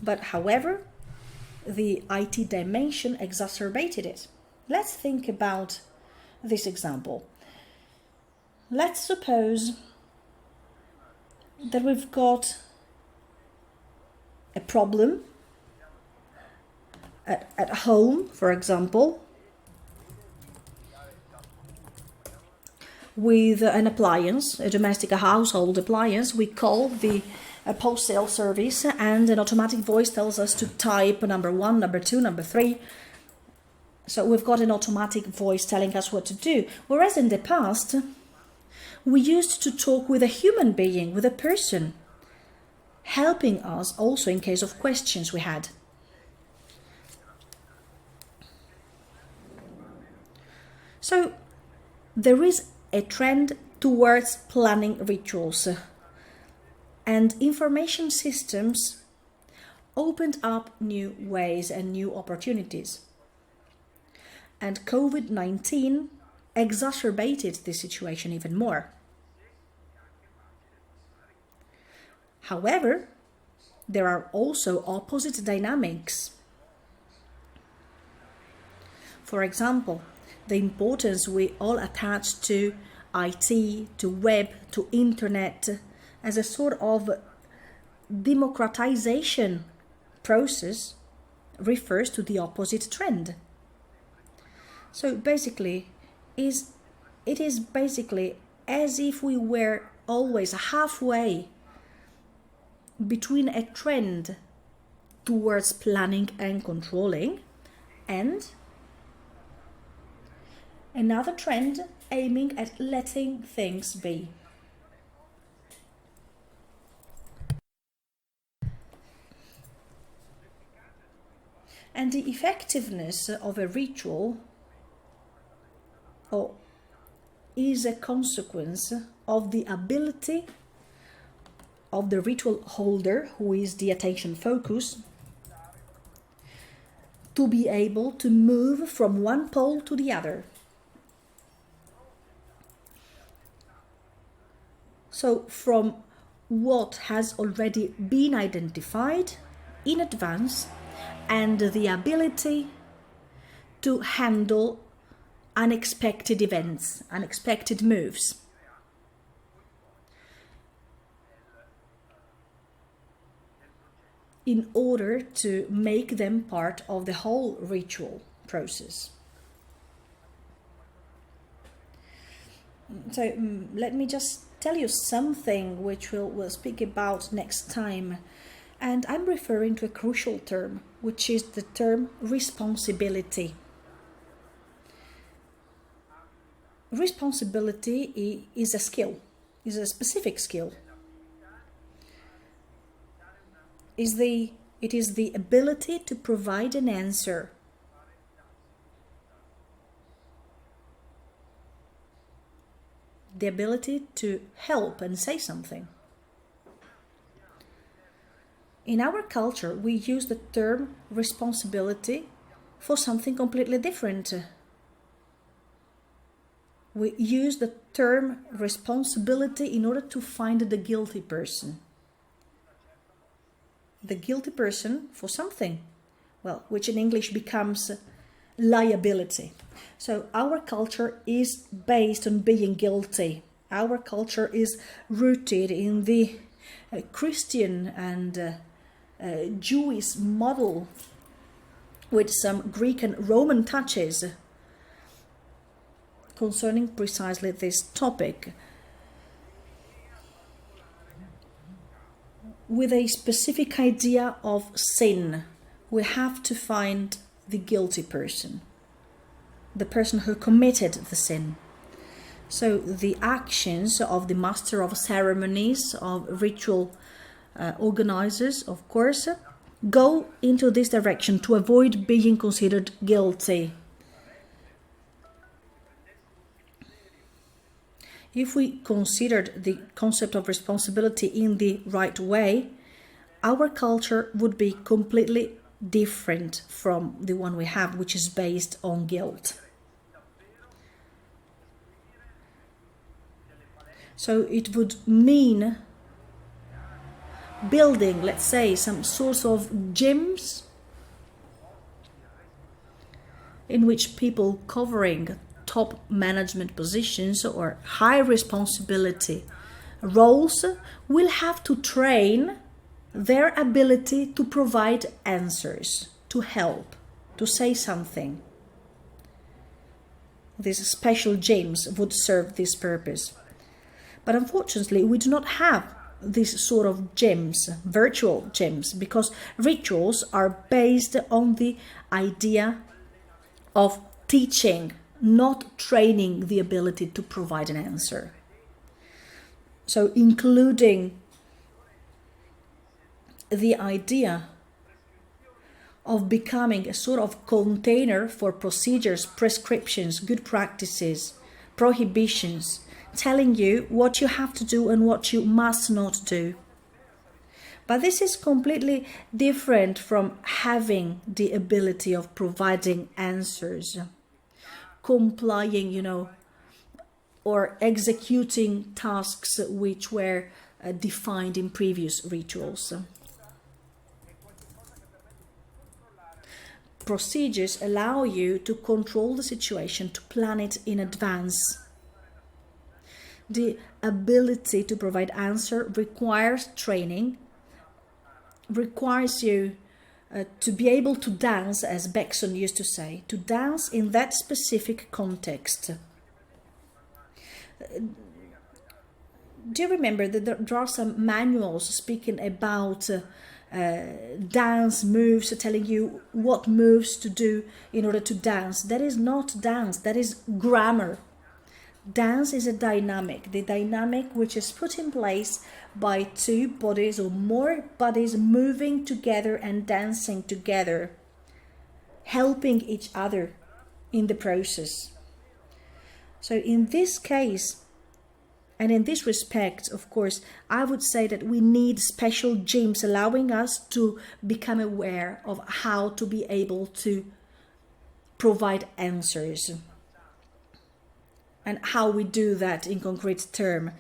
but however the IT dimension exacerbated it. Let's think about this example. Let's suppose that we've got a problem at home, for example, with an appliance, a domestic, a household appliance. We call the post-sale service and an automatic voice tells us to type number 1, number 2, number 3. So we've got an automatic voice telling us what to do. Whereas in the past, we used to talk with a human being, with a person, helping us also in case of questions we had. So there is a trend towards planning rituals, and information systems opened up new ways and new opportunities. And COVID-19 exacerbated this situation even more. However, there are also opposite dynamics. For example, the importance we all attach to IT, to web, to internet as a sort of democratization process refers to the opposite trend. So basically, it is basically as if we were always halfway between a trend towards planning and controlling and another trend aiming at letting things be. And the effectiveness of a ritual is a consequence of the ability of the ritual holder, who is the attention focus, to be able to move from one pole to the other. So from what has already been identified in advance and the ability to handle unexpected events, unexpected moves. In order to make them part of the whole ritual process. So let me just tell you something which we'll speak about next time. And I'm referring to a crucial term, which is the term responsibility. Responsibility is a skill, is a specific skill. It is the ability to provide an answer the ability to help and say something. In our culture, we use the term responsibility for something completely different. We use the term responsibility in order to find the guilty person. The guilty person for something, well, which in English becomes liability. So our culture is based on being guilty. Our culture is rooted in the Christian and Jewish model with some Greek and Roman touches concerning precisely this topic, with a specific idea of sin. We have to find the guilty person, the person who committed the sin. So the actions of the master of ceremonies, of ritual organizers, of course, go into this direction to avoid being considered guilty. If we considered the concept of responsibility in the right way, our culture would be completely different from the one we have, which is based on guilt. So it would mean building, let's say, some sorts of gyms in which people covering top management positions or high responsibility roles will have to train their ability to provide answers, to help, to say something. These special gyms would serve this purpose. But unfortunately, we do not have this sort of gyms, virtual gyms, because rituals are based on the idea of teaching, not training the ability to provide an answer. So including the idea of becoming a sort of container for procedures, prescriptions, good practices, prohibitions, telling you what you have to do and what you must not do. But this is completely different from having the ability of providing answers, complying, or executing tasks which were defined in previous rituals. Procedures allow you to control the situation, to plan it in advance. The ability to provide answer requires training, requires you to be able to dance, as Beckson used to say, to dance in that specific context. Do you remember that there are some manuals speaking about dance moves, telling you what moves to do in order to dance? That is not dance, that is grammar. Dance is a dynamic, the dynamic which is put in place by two bodies or more bodies moving together and dancing together, helping each other in the process. So in this case, and in this respect, of course, I would say that we need special gyms allowing us to become aware of how to be able to provide answers. And how we do that in concrete terms.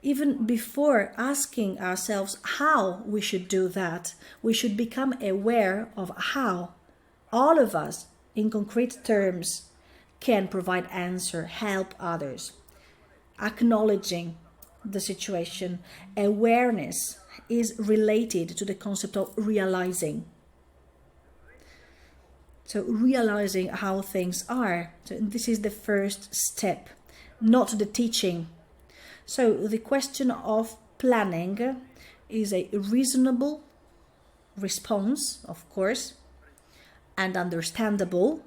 Even before asking ourselves how we should do that, we should become aware of how all of us, in concrete terms, can provide answer, help others. Acknowledging the situation, awareness is related to the concept of realizing. So realizing how things are. So this is the first step, not the teaching. So the question of planning is a reasonable response, of course, and understandable.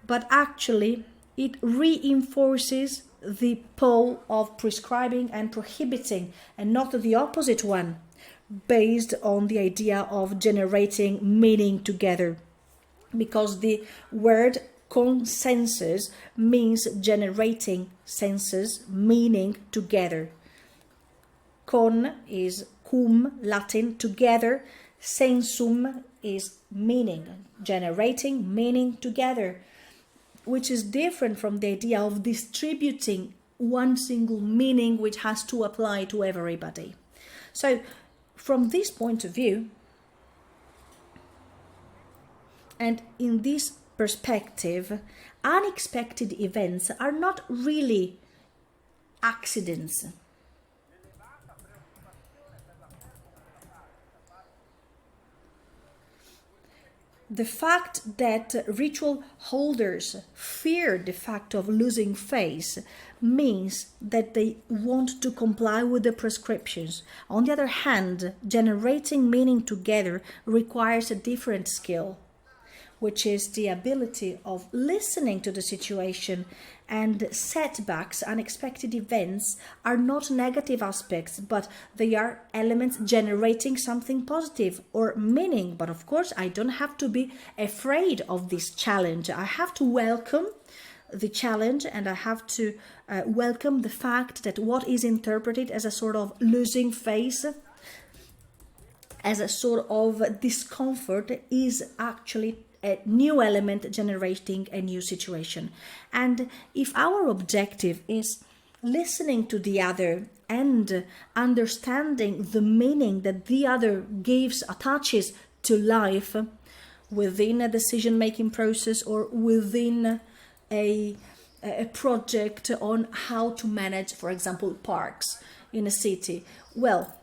But actually, it reinforces the pole of prescribing and prohibiting, and not the opposite one, based on the idea of generating meaning together. Because the word consensus means generating senses, meaning together. Con is cum, Latin, together. Sensum is meaning, generating meaning together, which is different from the idea of distributing one single meaning which has to apply to everybody. So, from this point of view, and in this perspective, unexpected events are not really accidents. The fact that ritual holders fear the fact of losing face means that they want to comply with the prescriptions. On the other hand, generating meaning together requires a different skill, which is the ability of listening to the situation, and setbacks, unexpected events, are not negative aspects, but they are elements generating something positive or meaning. But of course, I don't have to be afraid of this challenge. I have to welcome the challenge, and I have to welcome the fact that what is interpreted as a sort of losing face, as a sort of discomfort, is actually a new element generating a new situation. And if our objective is listening to the other and understanding the meaning that the other gives, attaches to life within a decision-making process or within a project on how to manage, for example, parks in a city, well,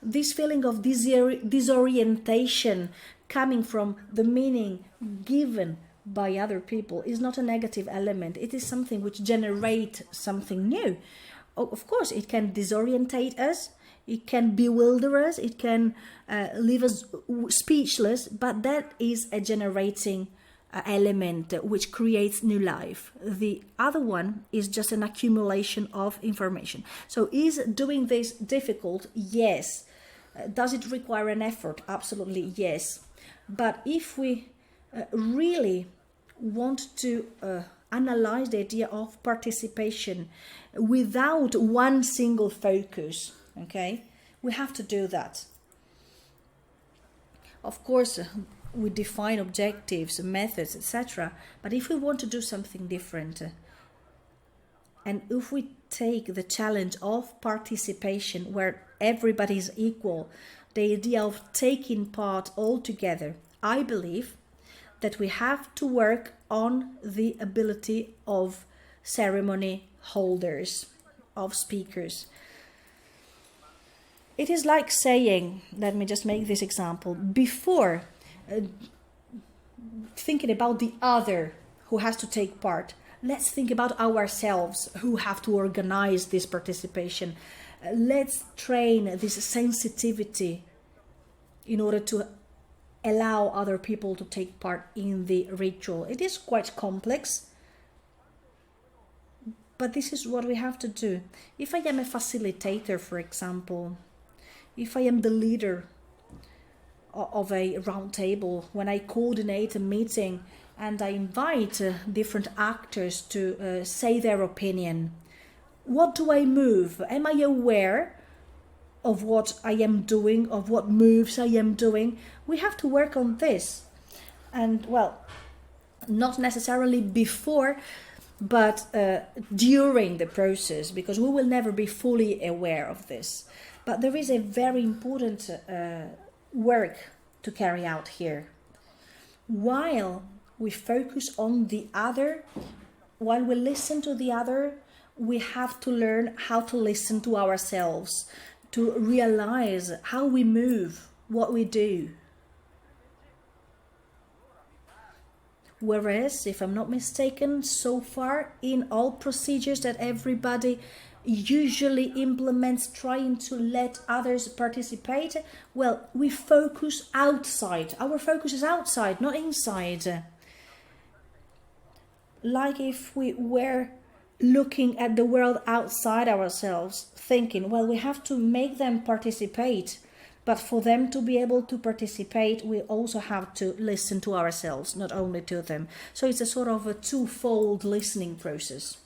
this feeling of disorientation coming from the meaning given by other people is not a negative element. It is something which generates something new. Of course, it can disorientate us, it can bewilder us, it can leave us speechless, but that is a generating element which creates new life. The other one is just an accumulation of information. So is doing this difficult? Yes. Does it require an effort? Absolutely, yes. But if we really want to analyze the idea of participation without one single focus, okay, we have to do that. Of course, we define objectives, methods, etc. But if we want to do something different, and if we take the challenge of participation where everybody is equal, the idea of taking part all together, I believe that we have to work on the ability of ceremony holders, of speakers. It is like saying, let me just make this example, before thinking about the other who has to take part, let's think about ourselves who have to organize this participation. Let's train this sensitivity in order to allow other people to take part in the ritual. It is quite complex, but this is what we have to do. If I am a facilitator, for example, if I am the leader of a round table, when I coordinate a meeting and I invite different actors to say their opinion, what do I move? Am I aware of what I am doing, of what moves I am doing? We have to work on this. And well, not necessarily before, but during the process, because we will never be fully aware of this. But there is a very important work to carry out here. While we focus on the other, while we listen to the other, we have to learn how to listen to ourselves, to realize how we move, what we do. Whereas, if I'm not mistaken, so far in all procedures that everybody usually implements trying to let others participate, well, we focus outside. Our focus is outside, not inside. Like if we were looking at the world outside ourselves, thinking, well, we have to make them participate, But for them to be able to participate, we also have to listen to ourselves, not only to them. So it's a sort of a twofold listening process.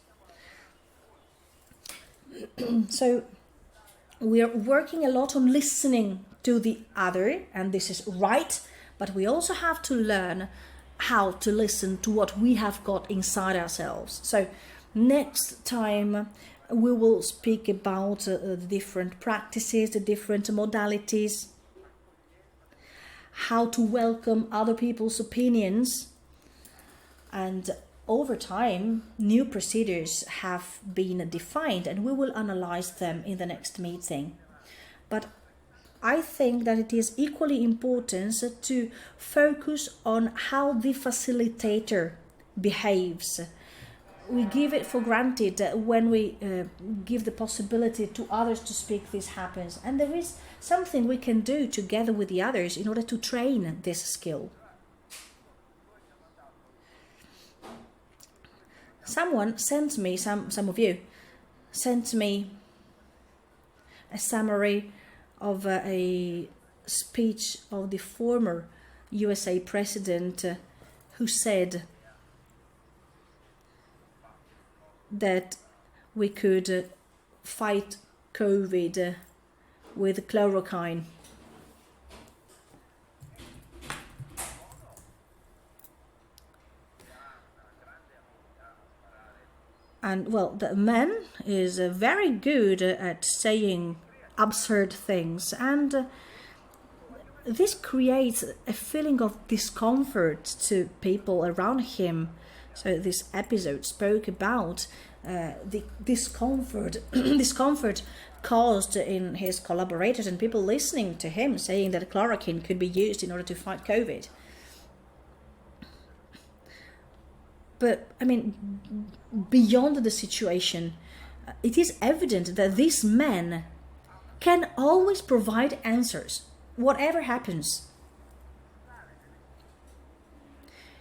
So we are working a lot on listening to the other, and this is right, but we also have to learn how to listen to what we have got inside ourselves. So next time we will speak about the different practices, the different modalities, how to welcome other people's opinions, and over time new procedures have been defined and we will analyze them in the next meeting. But I think that it is equally important to focus on how the facilitator behaves. We give it for granted that when we give the possibility to others to speak, this happens. And there is something we can do together with the others in order to train this skill. Someone sent me, some of you, sent me a summary of a speech of the former USA president who said that we could fight COVID with chloroquine. And well, the man is very good at saying absurd things, and this creates a feeling of discomfort to people around him. So this episode spoke about the discomfort caused in his collaborators and people listening to him saying that chloroquine could be used in order to fight COVID. But I mean, beyond the situation, it is evident that this man can always provide answers, whatever happens.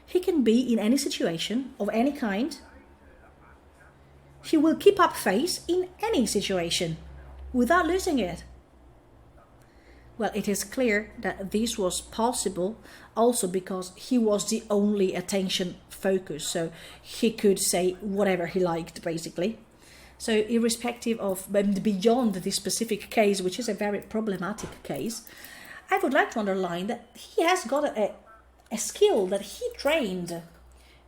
He can be in any situation of any kind. He will keep up face in any situation without losing it. Well, it is clear that this was possible also because he was the only attention focus, so he could say whatever he liked, basically. So irrespective of, beyond this specific case, which is a very problematic case, I would like to underline that he has got a skill that he trained.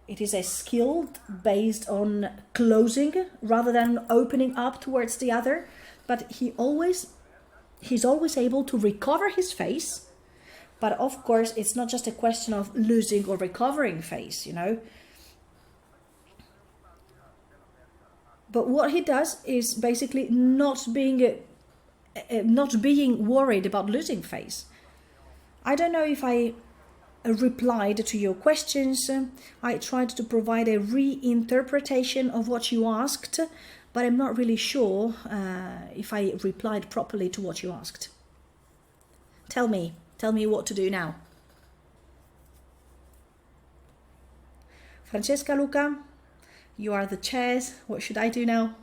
It is a skill based on closing rather than opening up towards the other, but he's always able to recover his face. But of course, it's not just a question of losing or recovering face, you know. But what he does is basically not being worried about losing face. I don't know if I replied to your questions. I tried to provide a reinterpretation of what you asked, but I'm not really sure if I replied properly to what you asked. Tell me what to do now. Francesca, Luca, you are the chairs. What should I do now?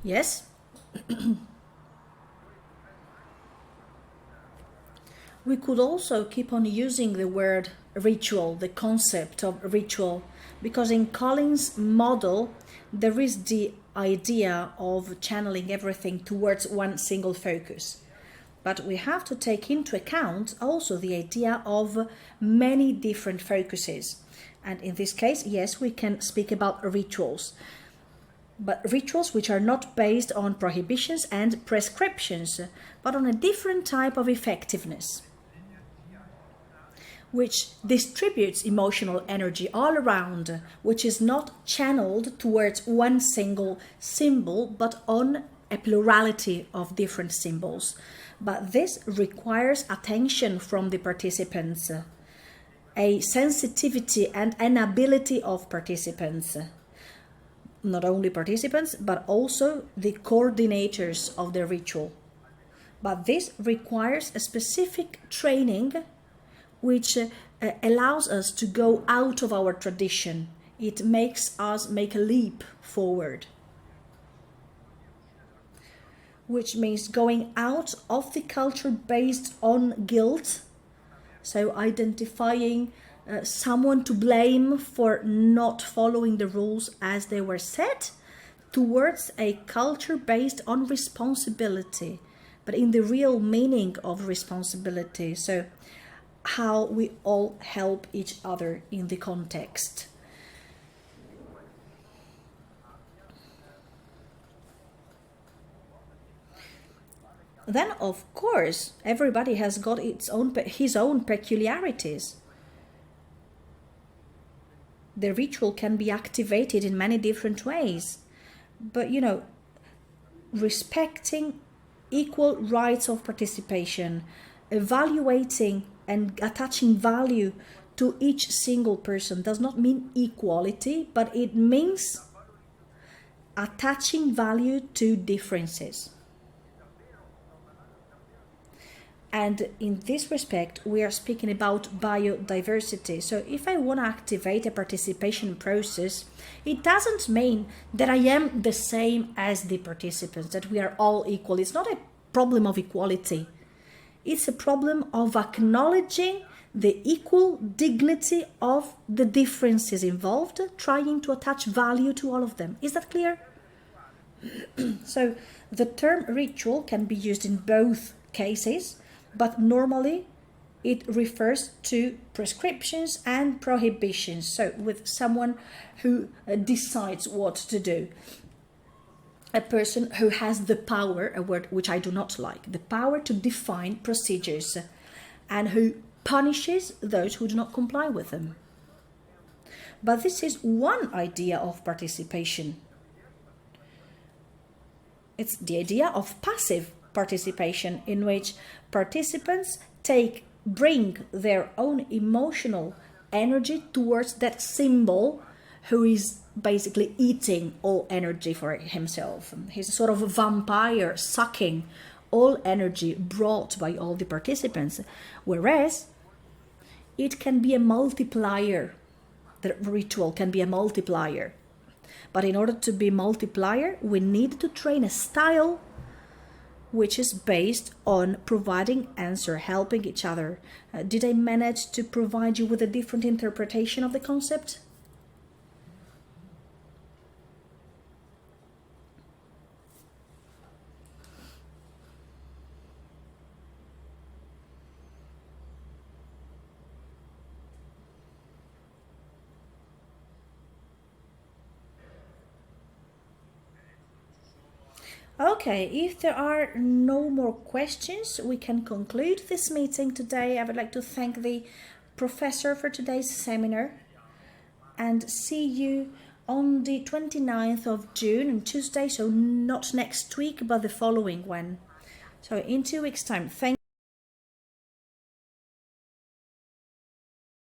Yes? We could also keep on using the word ritual, the concept of ritual, because in Collins' model, there is the idea of channeling everything towards one single focus. But we have to take into account also the idea of many different focuses. And in this case, yes, we can speak about rituals. But rituals which are not based on prohibitions and prescriptions, but on a different type of effectiveness, which distributes emotional energy all around, which is not channeled towards one single symbol, but on a plurality of different symbols. But this requires attention from the participants, a sensitivity and an ability of participants. Not only participants, but also the coordinators of the ritual. But this requires a specific training which allows us to go out of our tradition. It makes us make a leap forward, which means going out of the culture based on guilt, so identifying someone to blame for not following the rules as they were set, towards a culture based on responsibility, but in the real meaning of responsibility. So how we all help each other in the context. Then, of course, everybody has got his own peculiarities. The ritual can be activated in many different ways, but respecting equal rights of participation, evaluating and attaching value to each single person does not mean equality, but it means attaching value to differences. And in this respect, we are speaking about biodiversity. So if I want to activate a participation process, it doesn't mean that I am the same as the participants, that we are all equal. It's not a problem of equality. It's a problem of acknowledging the equal dignity of the differences involved, trying to attach value to all of them. Is that clear? So the term ritual can be used in both cases, but normally it refers to prescriptions and prohibitions. So with someone who decides what to do. A person who has the power, a word which I do not like, the power to define procedures, and who punishes those who do not comply with them. But this is one idea of participation. It's the idea of passive participation, in which participants bring their own emotional energy towards that symbol who is basically eating all energy for himself. He's a sort of a vampire sucking all energy brought by all the participants, whereas it can be a multiplier. The ritual can be a multiplier. But in order to be multiplier, we need to train a style which is based on providing answer, helping each other. Did I manage to provide you with a different interpretation of the concept? Okay, if there are no more questions, we can conclude this meeting today. I would like to thank the professor for today's seminar and see you on the 29th of June on Tuesday, so not next week, but the following one. So in 2 weeks' time. Thank